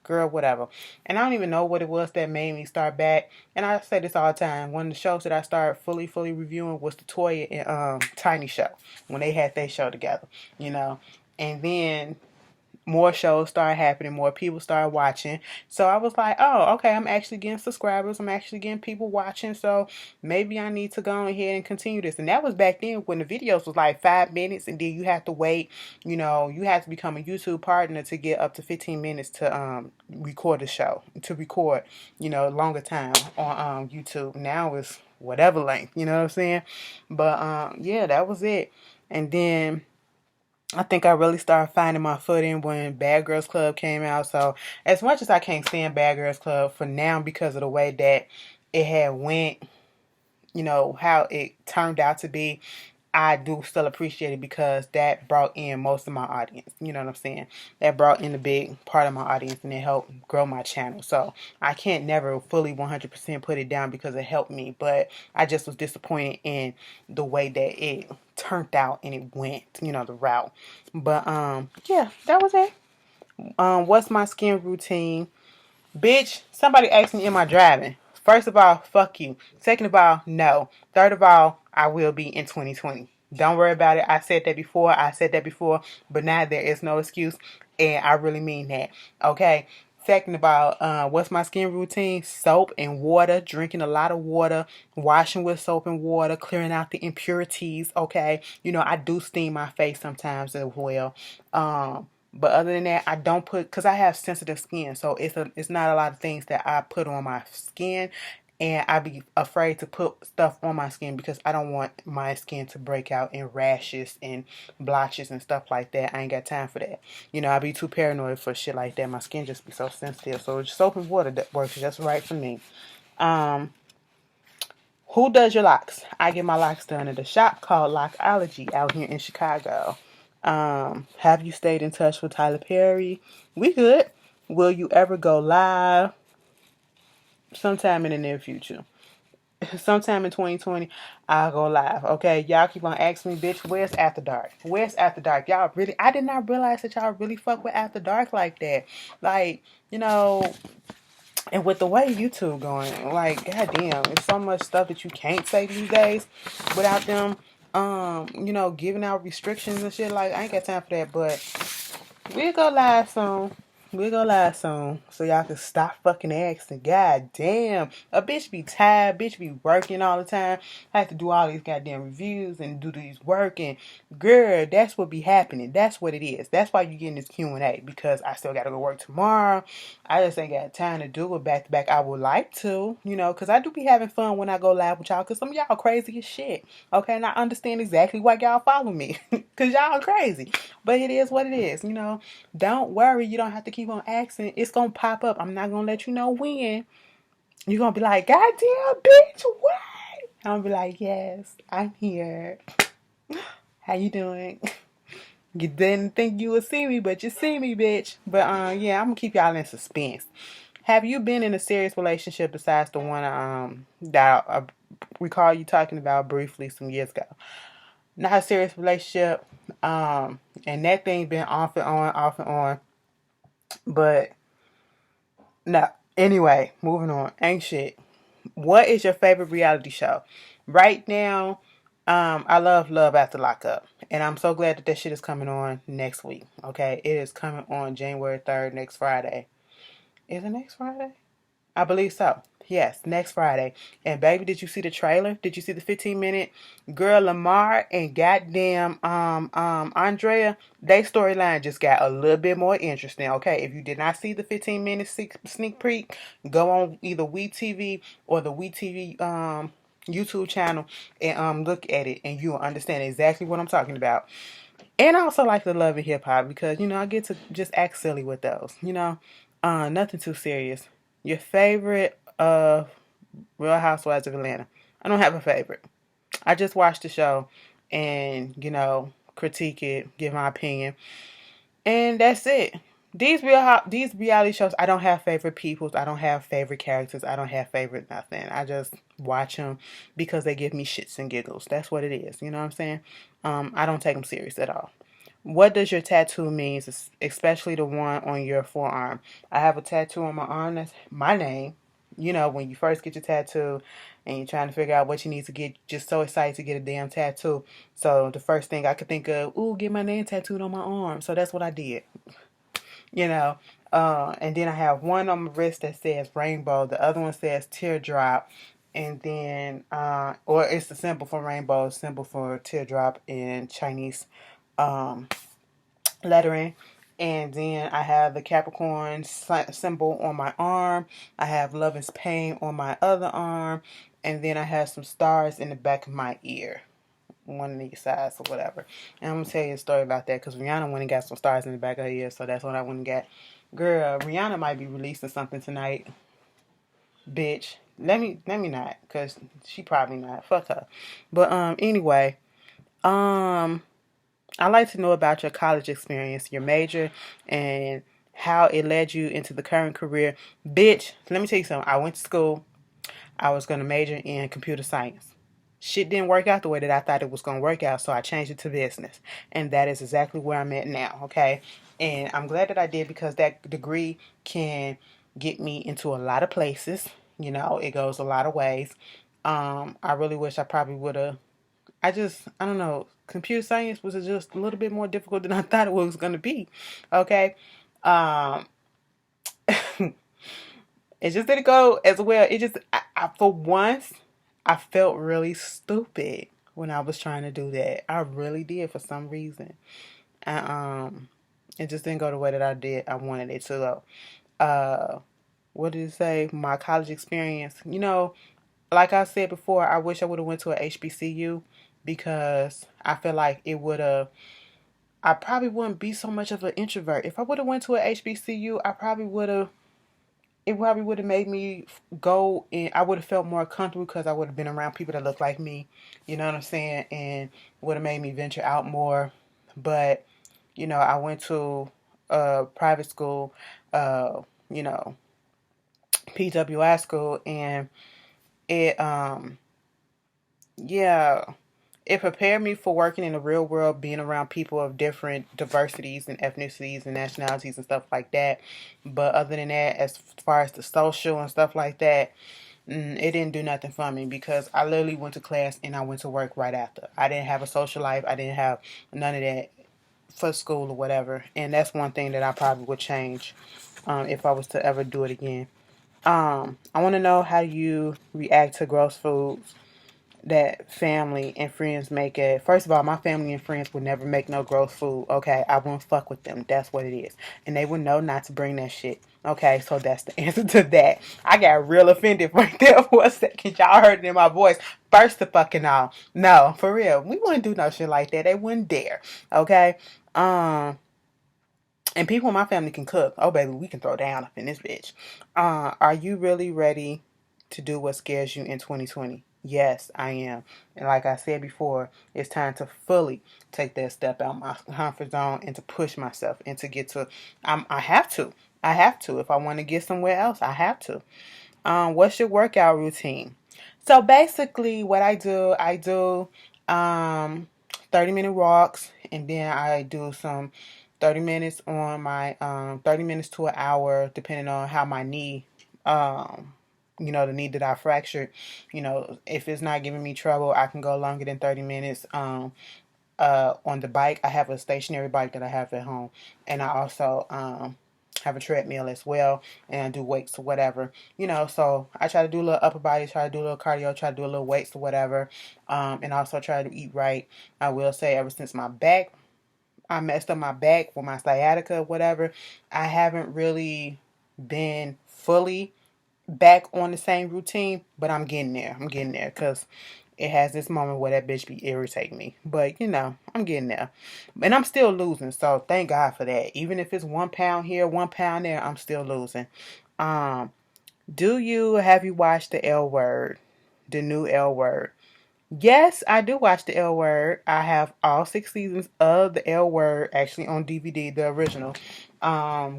girl, whatever. And I don't even know what it was that made me start back. And I say this all the time. One of the shows that I started fully reviewing was the Toya and Tiny Show, when they had their show together, And then more shows started happening, more people started watching. So I was like, oh, okay, I'm actually getting subscribers. I'm actually getting people watching. So maybe I need to go ahead and continue this. And that was back then when the videos was like 5 minutes, and then you have to wait. You have to become a YouTube partner to get up to 15 minutes to record the show, to record, longer time on YouTube. Now it's whatever length, you know what I'm saying? But yeah, that was it. And then I think I really started finding my footing when Bad Girls Club came out. So as much as I can't stand Bad Girls Club for now because of the way that it had went, how it turned out to be, I do still appreciate it because that brought in most of my audience. You know what I'm saying? That brought in a big part of my audience, and it helped grow my channel. So I can't never fully 100% put it down because it helped me. But I just was disappointed in the way that it turned out and it went, the route. But yeah, that was it. What's my skin routine? Bitch, somebody asked me, am I driving? First of all, fuck you. Second of all, no. Third of all, I will be in 2020. Don't worry about it. I said that before, but now there is no excuse, and I really mean that. Okay? Second about what's my skin routine? Soap and water, drinking a lot of water, washing with soap and water, clearing out the impurities, okay? I do steam my face sometimes as well. But other than that, I don't put, because I have sensitive skin, so it's not a lot of things that I put on my skin, and I be afraid to put stuff on my skin because I don't want my skin to break out in rashes and blotches and stuff like that. I ain't got time for that. I be too paranoid for shit like that. My skin just be so sensitive. So soap and water that works just right for me. Who does your locks? I get my locks done at a shop called Lockology out here in Chicago. Have you stayed in touch with Tyler Perry? We good. Will you ever go live? Sometime in the near future. Sometime in 2020, I'll go live. Okay, y'all keep on asking me, bitch, where's After Dark? Where's After Dark? Y'all really, I did not realize that y'all really fuck with After Dark like that. Like, and with the way YouTube going, like, goddamn, it's so much stuff that you can't say these days without them, giving out restrictions and shit. Like, I ain't got time for that, but we'll go live soon. We go live soon, so y'all can stop fucking asking. God damn, a bitch be tired, bitch be working all the time. I have to do all these goddamn reviews and do these work, and girl, that's what be happening. That's what it is. That's why you getting this Q&A, because I still gotta go work tomorrow. I just ain't got time to do it back to back. I would like to, because I do be having fun when I go live with y'all, because some of y'all crazy as shit. Okay, and I understand exactly why y'all follow me, because y'all crazy. But it is what it is. Don't worry, you don't have to keep on asking. It's gonna pop up. I'm not gonna let you know when. You're gonna be like, God damn, bitch, what? I'm gonna be like, yes, I'm here. How you doing? You didn't think you would see me, but you see me, bitch. But yeah, I'm gonna keep y'all in suspense. Have you been in a serious relationship besides the one that I recall you talking about briefly some years ago? Not a serious relationship. And that thing been off and on, off and on. But no. Anyway, moving on. Ain't shit. What is your favorite reality show? Right now, I love Love After Lockup. And I'm so glad that that shit is coming on next week. Okay? It is coming on January 3rd, next Friday. Is it next Friday? I believe so. Yes, next Friday. And baby, did you see the trailer? Did you see the 15-minute? Girl, Lamar and goddamn Andrea, their storyline just got a little bit more interesting. Okay, if you did not see the 15-minute sneak peek, go on either WeTV or the WeTV YouTube channel and look at it, and you will understand exactly what I'm talking about. And I also like the Love and Hip Hop because, I get to just act silly with those. Nothing too serious. Your favorite Real Housewives of Atlanta. I don't have a favorite. I just watch the show and, critique it, give my opinion. And that's it. These reality shows, I don't have favorite peoples. I don't have favorite characters. I don't have favorite nothing. I just watch them because they give me shits and giggles. That's what it is. You know what I'm saying? I don't take them serious at all. What does your tattoo mean, especially the one on your forearm? I have a tattoo on my arm that's my name. When you first get your tattoo and you're trying to figure out what you need to get, just so excited to get a damn tattoo. So the first thing I could think of, get my name tattooed on my arm. So that's what I did. you know. And then I have one on my wrist that says rainbow. The other one says teardrop. And then, or it's the symbol for rainbow, symbol for teardrop in Chinese lettering. And then I have the Capricorn symbol on my arm. I have love is pain on my other arm. And then I have some stars in the back of my ear. One of these sides or whatever. And I'm going to tell you a story about that because Rihanna went and got some stars in the back of her ear. So that's what I went and got. Girl, Rihanna might be releasing something tonight. Bitch. Let me not, because she probably not. Fuck her. But anyway, I'd like to know about your college experience, your major, and how it led you into the current career. Bitch, let me tell you something. I went to school. I was going to major in computer science. Shit didn't work out the way that I thought it was going to work out, so I changed it to business. And that is exactly where I'm at now, okay? And I'm glad that I did because that degree can get me into a lot of places. It goes a lot of ways. I really wish I probably would have. I don't know. Computer science was just a little bit more difficult than I thought it was going to be, okay? Um, it just didn't go as well. It just, for once, I felt really stupid when I was trying to do that. I really did for some reason. And, it just didn't go the way that I wanted it to go. What did it say? My college experience. Like I said before, I wish I would have went to a HBCU because I feel like I probably wouldn't be so much of an introvert. If I would have went to a HBCU, it probably would have made me go and I would have felt more comfortable because I would have been around people that look like me. You know what I'm saying? And would have made me venture out more. But, I went to private school, you know, PWI school, and it, yeah, it prepared me for working in the real world, being around people of different diversities and ethnicities and nationalities and stuff like that. But other than that, as far as the social and stuff like that, it didn't do nothing for me because I literally went to class and I went to work right after. I didn't have a social life. I didn't have none of that. for school or whatever. And that's one thing that I probably would change if I was to ever do it again. I want to know how you react to gross foods that family and friends make it. First of all, my family and friends would never make no gross food. Okay, I won't fuck with them. That's what it is, and they would know not to bring that shit. Okay, so that's the answer to that. I got real offended right there for a second. Y'all heard it in my voice. First of fucking all, no, for real, we wouldn't do no shit like that. They wouldn't dare. Okay, and people in my family can cook. Oh, baby, we can throw down up in this bitch. Are you really ready to do what scares you in 2020? Yes, I am. And like I said before, it's time to fully take that step out my comfort zone and to push myself and to get to. I have to. I have to. If I want to get somewhere else, I have to. What's your workout routine? So basically, what I do 30-minute walks, and then I do some 30 minutes on my 30 minutes to an hour, depending on how my knee, the knee that I fractured. If it's not giving me trouble, I can go longer than 30 minutes. On the bike, I have a stationary bike that I have at home, and I also have a treadmill as well, and I do weights or whatever. So I try to do a little upper body, try to do a little cardio, try to do a little weights or whatever, and also try to eat right. I will say, ever since I messed up my back with my sciatica or whatever, I haven't really been fully back on the same routine, but I'm getting there. I'm getting there because it has this moment where that bitch be irritating me. But, I'm getting there. And I'm still losing, so thank God for that. Even if it's 1 pound here, 1 pound there, I'm still losing. Um, have you watched the L Word? The new L Word? Yes, I do watch the L Word. I have all 6 seasons of the L Word actually on DVD, the original.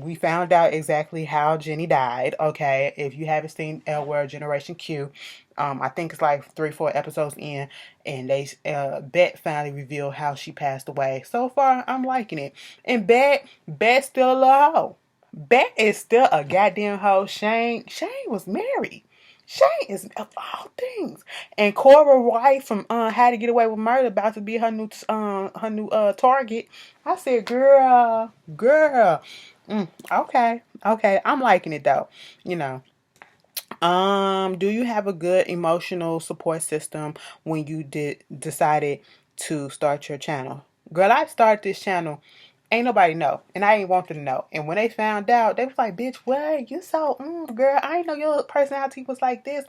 We found out exactly how Jenny died. Okay, if you haven't seen L Word Generation Q, I think it's like 3-4 episodes in, and they Bet finally revealed how she passed away. So far, I'm liking it. And Bet's still a little hoe. Bet is still a goddamn hoe. Shane was married. Shane is of all things. And Cora White from How to Get Away with Murder about to be her new target. I said, girl. Okay. I'm liking it though. You know. Do you have a good emotional support system when you decided to start your channel? Girl, I started this channel. Ain't nobody know, and I ain't want them to know. And when they found out, they was like, "Bitch, what? You so girl? I ain't know your personality was like this."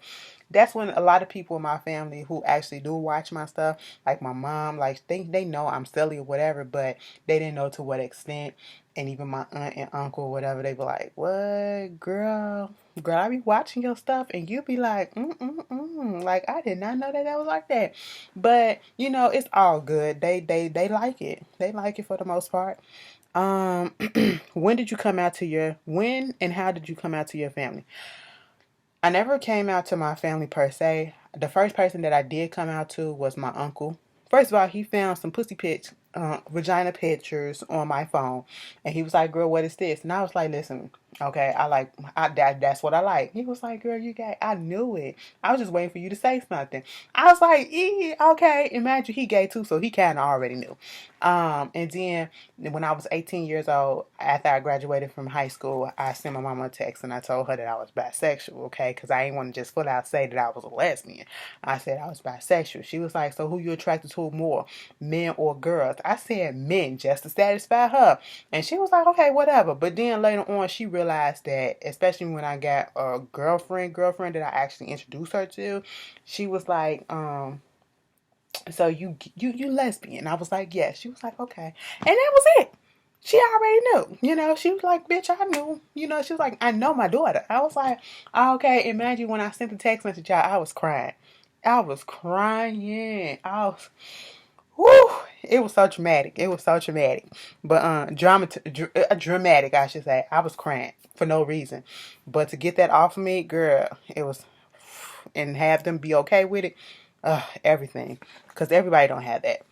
That's when a lot of people in my family who actually do watch my stuff, like my mom, like they know I'm silly or whatever, but they didn't know to what extent. And even my aunt and uncle, or whatever, they were like, "What, girl? Girl, I be watching your stuff, and you be like, like I did not know that was like that." But it's all good. They like it. They like it for the most part. When and how did you come out to your family? I never came out to my family per se. The first person that I did come out to was my uncle. First of all, he found some vagina pictures on my phone, and he was like, "Girl, what is this?" And I was like, "Listen, okay, that's what I like." He was like, "Girl, I knew it. I was just waiting for you to say something." I was like, okay." Imagine he gay too, so he kind of already knew. And then when I was 18 years old, after I graduated from high school, I sent my mama a text and I told her that I was bisexual, okay? Because I ain't want to just full out say that I was a lesbian. I said I was bisexual. She was like, "So who you attracted to more, men or girls?" I said men, just to satisfy her. And she was like, "Okay, whatever." But then later on, she realized that, especially when I got a girlfriend that I actually introduced her to, she was like, "So you lesbian?" I was like, "Yes." She was like, "Okay," and that was it. She already knew. She was like, "Bitch, I knew." She was like, "I know my daughter." I was like, "Okay." Imagine when I sent the text message out, I was crying. I was crying. Whew, it was so traumatic. It was so traumatic. But dramatic, I should say. I was crying for no reason. But to get that off of me, girl, it was, and have them be okay with it, everything. Because everybody don't have that.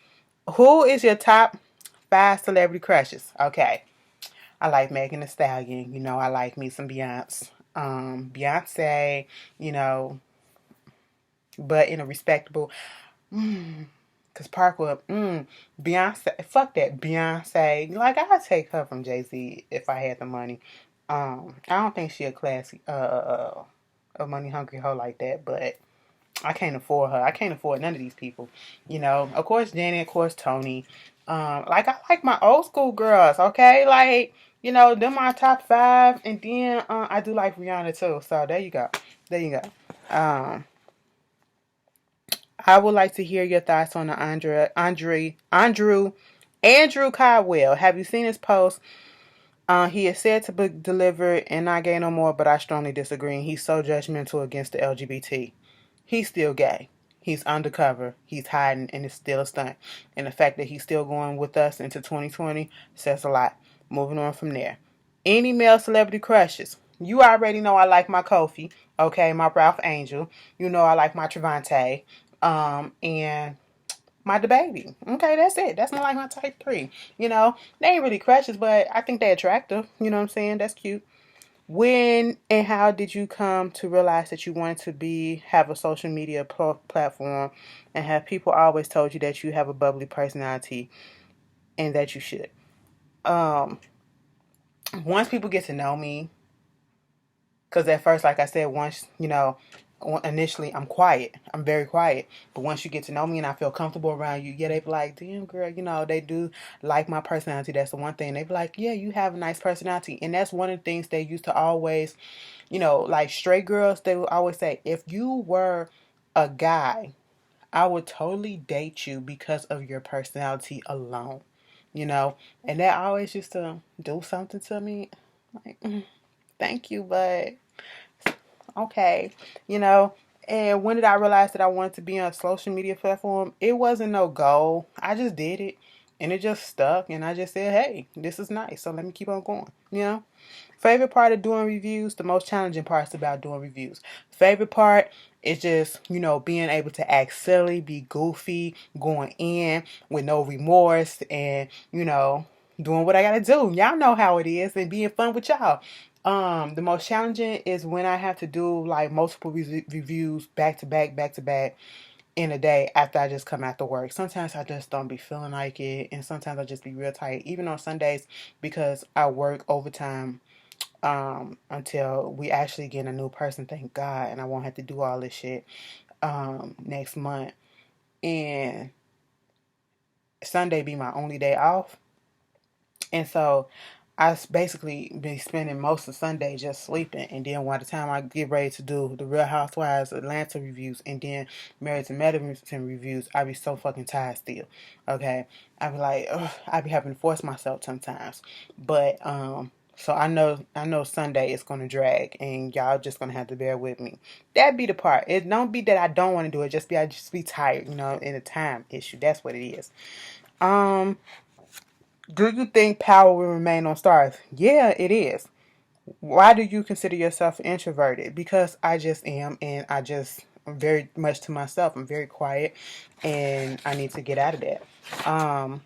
Who is your top 5 celebrity crushes? Okay. I like Megan Thee Stallion. I like me some Beyonce. Beyonce, but in a respectable, Cause Parkwood, Beyonce, fuck that Beyonce. Like I'd take her from Jay-Z if I had the money. I don't think she a classy, a money hungry hoe like that, but I can't afford her. I can't afford none of these people. You know, of course Janet, of course Tony. Like I like my old school girls, okay? Like, you know, them my top five, and then I do like Rihanna too. So there you go. There you go. I would like to hear your thoughts on the Andrew Caldwell. Have you seen his post? He is said to be delivered and not gay no more, but I strongly disagree. He's so judgmental against the LGBT. He's still gay. He's undercover. He's hiding, and it's still a stunt. And the fact that he's still going with us into 2020 says a lot. Moving on from there. Any male celebrity crushes? You already know I like my Kofi. Okay, my Ralph Angel. You know I like my Trevante. And my DaBaby. Okay, that's it. That's not like my type three. You know, they ain't really crushes, but I think they're attractive. You know what I'm saying? That's cute. When and how did you come to realize that you wanted to have a social media platform, and have people always told you that you have a bubbly personality and that you should? Um, Once people get to know me, because at first, like I said, initially I'm quiet. I'm very quiet. But once you get to know me and I feel comfortable around you, yeah, they be like, damn, girl, you know, they do like my personality. That's the one thing. They be like, yeah, you have a nice personality. And that's one of the things they used to always, you know, like straight girls, they would always say, if you were a guy, I would totally date you because of your personality alone, you know? And that always used to do something to me. Like, thank you, but okay, you know. And when did I realize that I wanted to be on a social media platform? It wasn't no goal. I just did it, and it just stuck. And I just said, "Hey, this is nice, so let me keep on going." You know. Favorite part of doing reviews, the most challenging parts about doing reviews. Favorite part is just, you know, being able to act silly, be goofy, going in with no remorse, and, you know, doing what I gotta do. Y'all know how it is, and being fun with y'all. The most challenging is when I have to do like multiple reviews back to back in a day after I just come after work. Sometimes I just don't be feeling like it, and sometimes I just be real tired, even on Sundays, because I work overtime until we actually get a new person, thank God, and I won't have to do all this shit next month. And Sunday be my only day off. And so basically been spending most of Sunday just sleeping, and then by the time I get ready to do the Real Housewives Atlanta reviews and then Married to Medicine reviews, I be so fucking tired still. Okay, I be like, ugh, I be having to force myself sometimes, but so I know Sunday is gonna drag, and y'all just gonna have to bear with me. That be the part. It don't be that I don't want to do it. I just be tired, you know, in a time issue. That's what it is. Um. Do you think power will remain on stars? Yeah, it is. Why do you consider yourself introverted? Because I just am, and I'm very much to myself. I'm very quiet, and I need to get out of that. Um,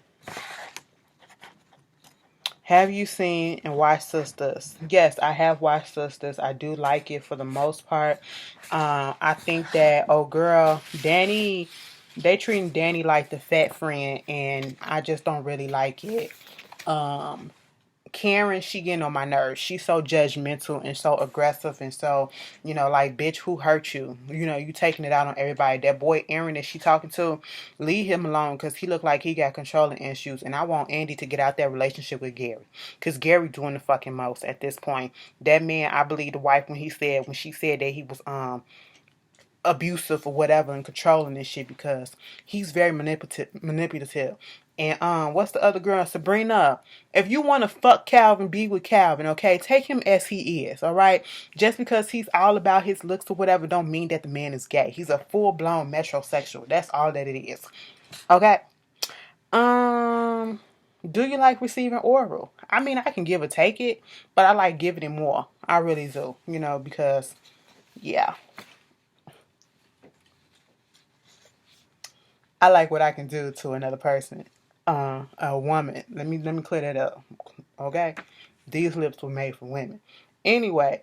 have you seen and watched Sisters? Yes, I have watched Sisters. I do like it for the most part. I think that, oh girl, Danny, they treating Danny like the fat friend, and I just don't really like it. Um, Karen, she getting on my nerves. She's so judgmental and so aggressive and so, you know, like, bitch, who hurt you? You know, you taking it out on everybody. That boy Aaron that she talking to, leave him alone, because he look like he got controlling issues. And I want Andy to get out that relationship with Gary, because Gary doing the fucking most at this point. That man, I believe the wife when she said that he was abusive or whatever and controlling this shit, because he's very manipulative. And what's the other girl? Sabrina. If you want to fuck Calvin, be with Calvin, okay? Take him as he is, all right? Just because he's all about his looks or whatever don't mean that the man is gay. He's a full-blown metrosexual. That's all that it is. Okay? Do you like receiving oral? I mean, I can give or take it, but I like giving it more. I really do, you know, because yeah. I like what I can do to another person. A woman. Let me clear that up. Okay? These lips were made for women. Anyway,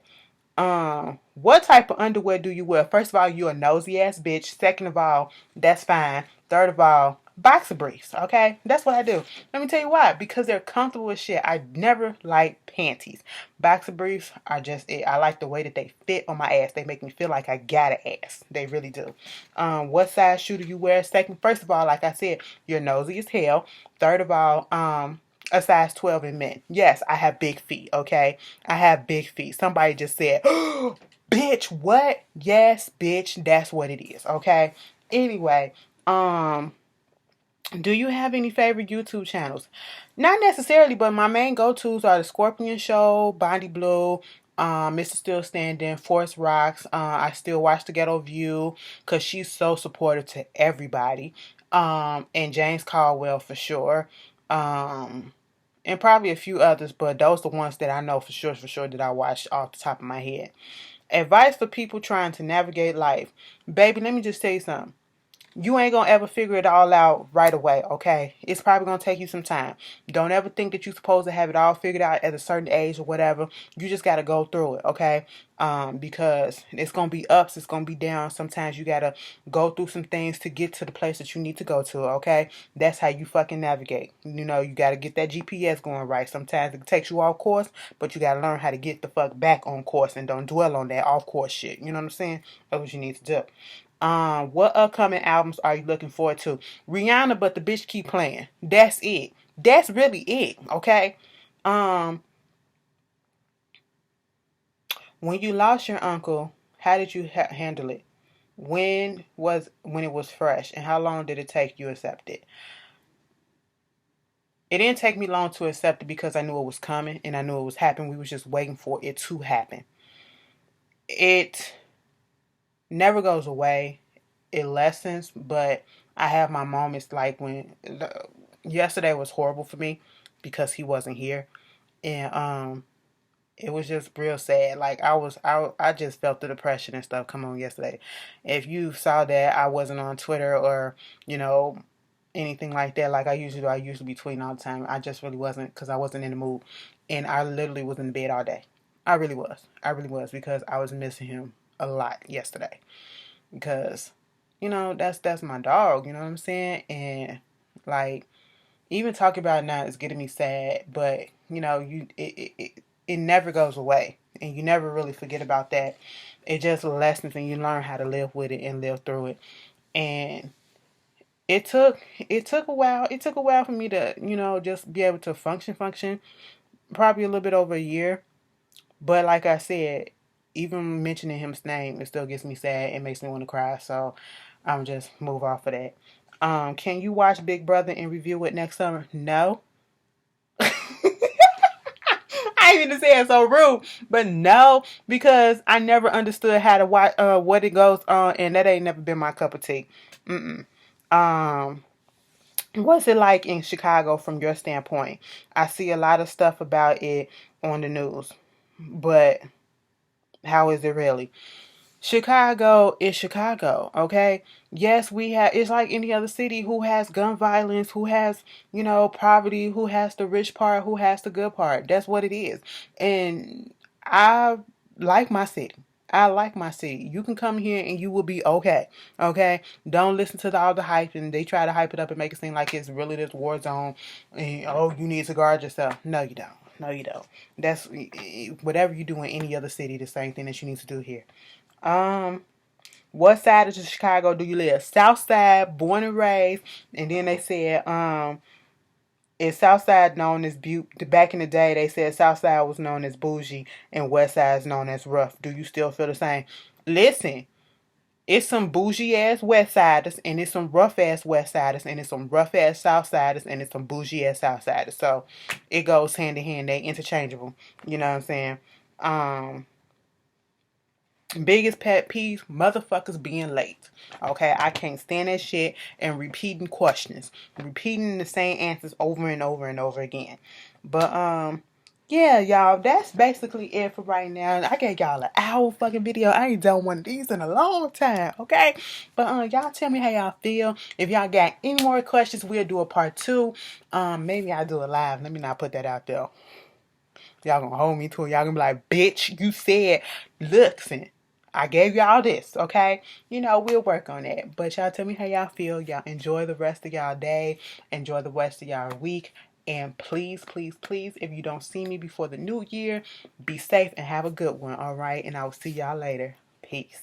what type of underwear do you wear? First of all, you a nosy ass bitch. Second of all, that's fine. Third of all, Boxer briefs, okay? That's what I do. Let me tell you why. Because they're comfortable as shit. I never like panties. Boxer briefs are just it. I like the way that they fit on my ass. They make me feel like I got an ass. They really do. What size shoe do you wear? Second, first of all, like I said, you're nosy as hell. Third of all, a size 12 in men. Yes, I have big feet, okay? I have big feet. Somebody just said, bitch, what? Yes, bitch, that's what it is, okay? Anyway, do you have any favorite YouTube channels? Not necessarily, but my main go-tos are The Scorpion Show, Bondi Blue, Mr. Still Standing, Force Rocks. I still watch The Ghetto View because she's so supportive to everybody. And James Caldwell for sure. And probably a few others, but those are the ones that I know for sure that I watched off the top of my head. Advice for people trying to navigate life. Baby, let me just tell you something. You ain't gonna ever figure it all out right away, okay? It's probably gonna take you some time. Don't ever think that you're supposed to have it all figured out at a certain age or whatever. You just gotta go through it, okay? Because it's gonna be ups, it's gonna be downs. Sometimes you gotta go through some things to get to the place that you need to go to, okay? That's how you fucking navigate. You know, you gotta get that GPS going right. Sometimes it takes you off course, but you gotta learn how to get the fuck back on course and don't dwell on that off course shit. You know what I'm saying? That's what you need to do. What upcoming albums are you looking forward to? Rihanna, but the bitch keep playing. That's it. That's really it. Okay. Um, when you lost your uncle, how did you handle it? When it was fresh, and how long did it take you to accept it? It didn't take me long to accept it because I knew it was coming and I knew it was happening. We was just waiting for it to happen. It never goes away. It lessens, but I have my moments like when yesterday was horrible for me because he wasn't here, and it was just real sad. Like I just felt the depression and stuff come on yesterday. If you saw that, I wasn't on Twitter or you know anything like that like I usually do. I usually be tweeting all the time. I just really wasn't because I wasn't in the mood, and I literally was in bed all day. I really was. I really was because I was missing him a lot yesterday because that's my dog, you know what I'm saying? And like even talking about it now is getting me sad, but it never goes away and you never really forget about that. It just lessens and you learn how to live with it and live through it. And it took a while. It took a while for me to, just be able to function probably a little bit over a year. But like I said, even mentioning his name, it still gets me sad. It makes me want to cry. So I'm just move off of that. Can you watch Big Brother and review it next summer? No. I ain't even say it so rude, but no, because I never understood how to watch what it goes on, and that ain't never been my cup of tea. Mm-mm. Um, what's it like in Chicago from your standpoint? I see a lot of stuff about it on the news, but how is it really? Chicago is Chicago, okay? Yes, it's like any other city who has gun violence, who has, poverty, who has the rich part, who has the good part. That's what it is. And I like my city. I like my city. You can come here and you will be okay. Okay? Don't listen to all the hype and they try to hype it up and make it seem like it's really this war zone and oh, you need to guard yourself. No, you don't. No, you don't. That's whatever you do in any other city, the same thing that you need to do here. Um, what side of Chicago do you live? South side, born and raised. And then they said, is South side known as back in the day they said South side was known as bougie and West side is known as rough. Do you still feel the same? Listen, it's some bougie ass West siders and it's some rough ass West siders and it's some rough ass South siders and it's some bougie ass South siders. So it goes hand in hand. They interchangeable. You know what I'm saying? Um Biggest pet peeve, motherfuckers being late. Okay, I can't stand that shit and repeating questions. Repeating the same answers over and over and over again. But yeah, y'all, that's basically it for right now. I gave y'all an hour fucking video. I ain't done one of these in a long time, okay? But y'all tell me how y'all feel. If y'all got any more questions, we'll do a part 2. Maybe I'll do it live. Let me not put that out there. Y'all gonna hold me to it. Y'all gonna be like, bitch, you said, listen. I gave y'all this, okay? You know, we'll work on that. But y'all tell me how y'all feel. Y'all enjoy the rest of y'all day. Enjoy the rest of y'all week. And please, please, please, if you don't see me before the new year, be safe and have a good one, all right? And I will see y'all later. Peace.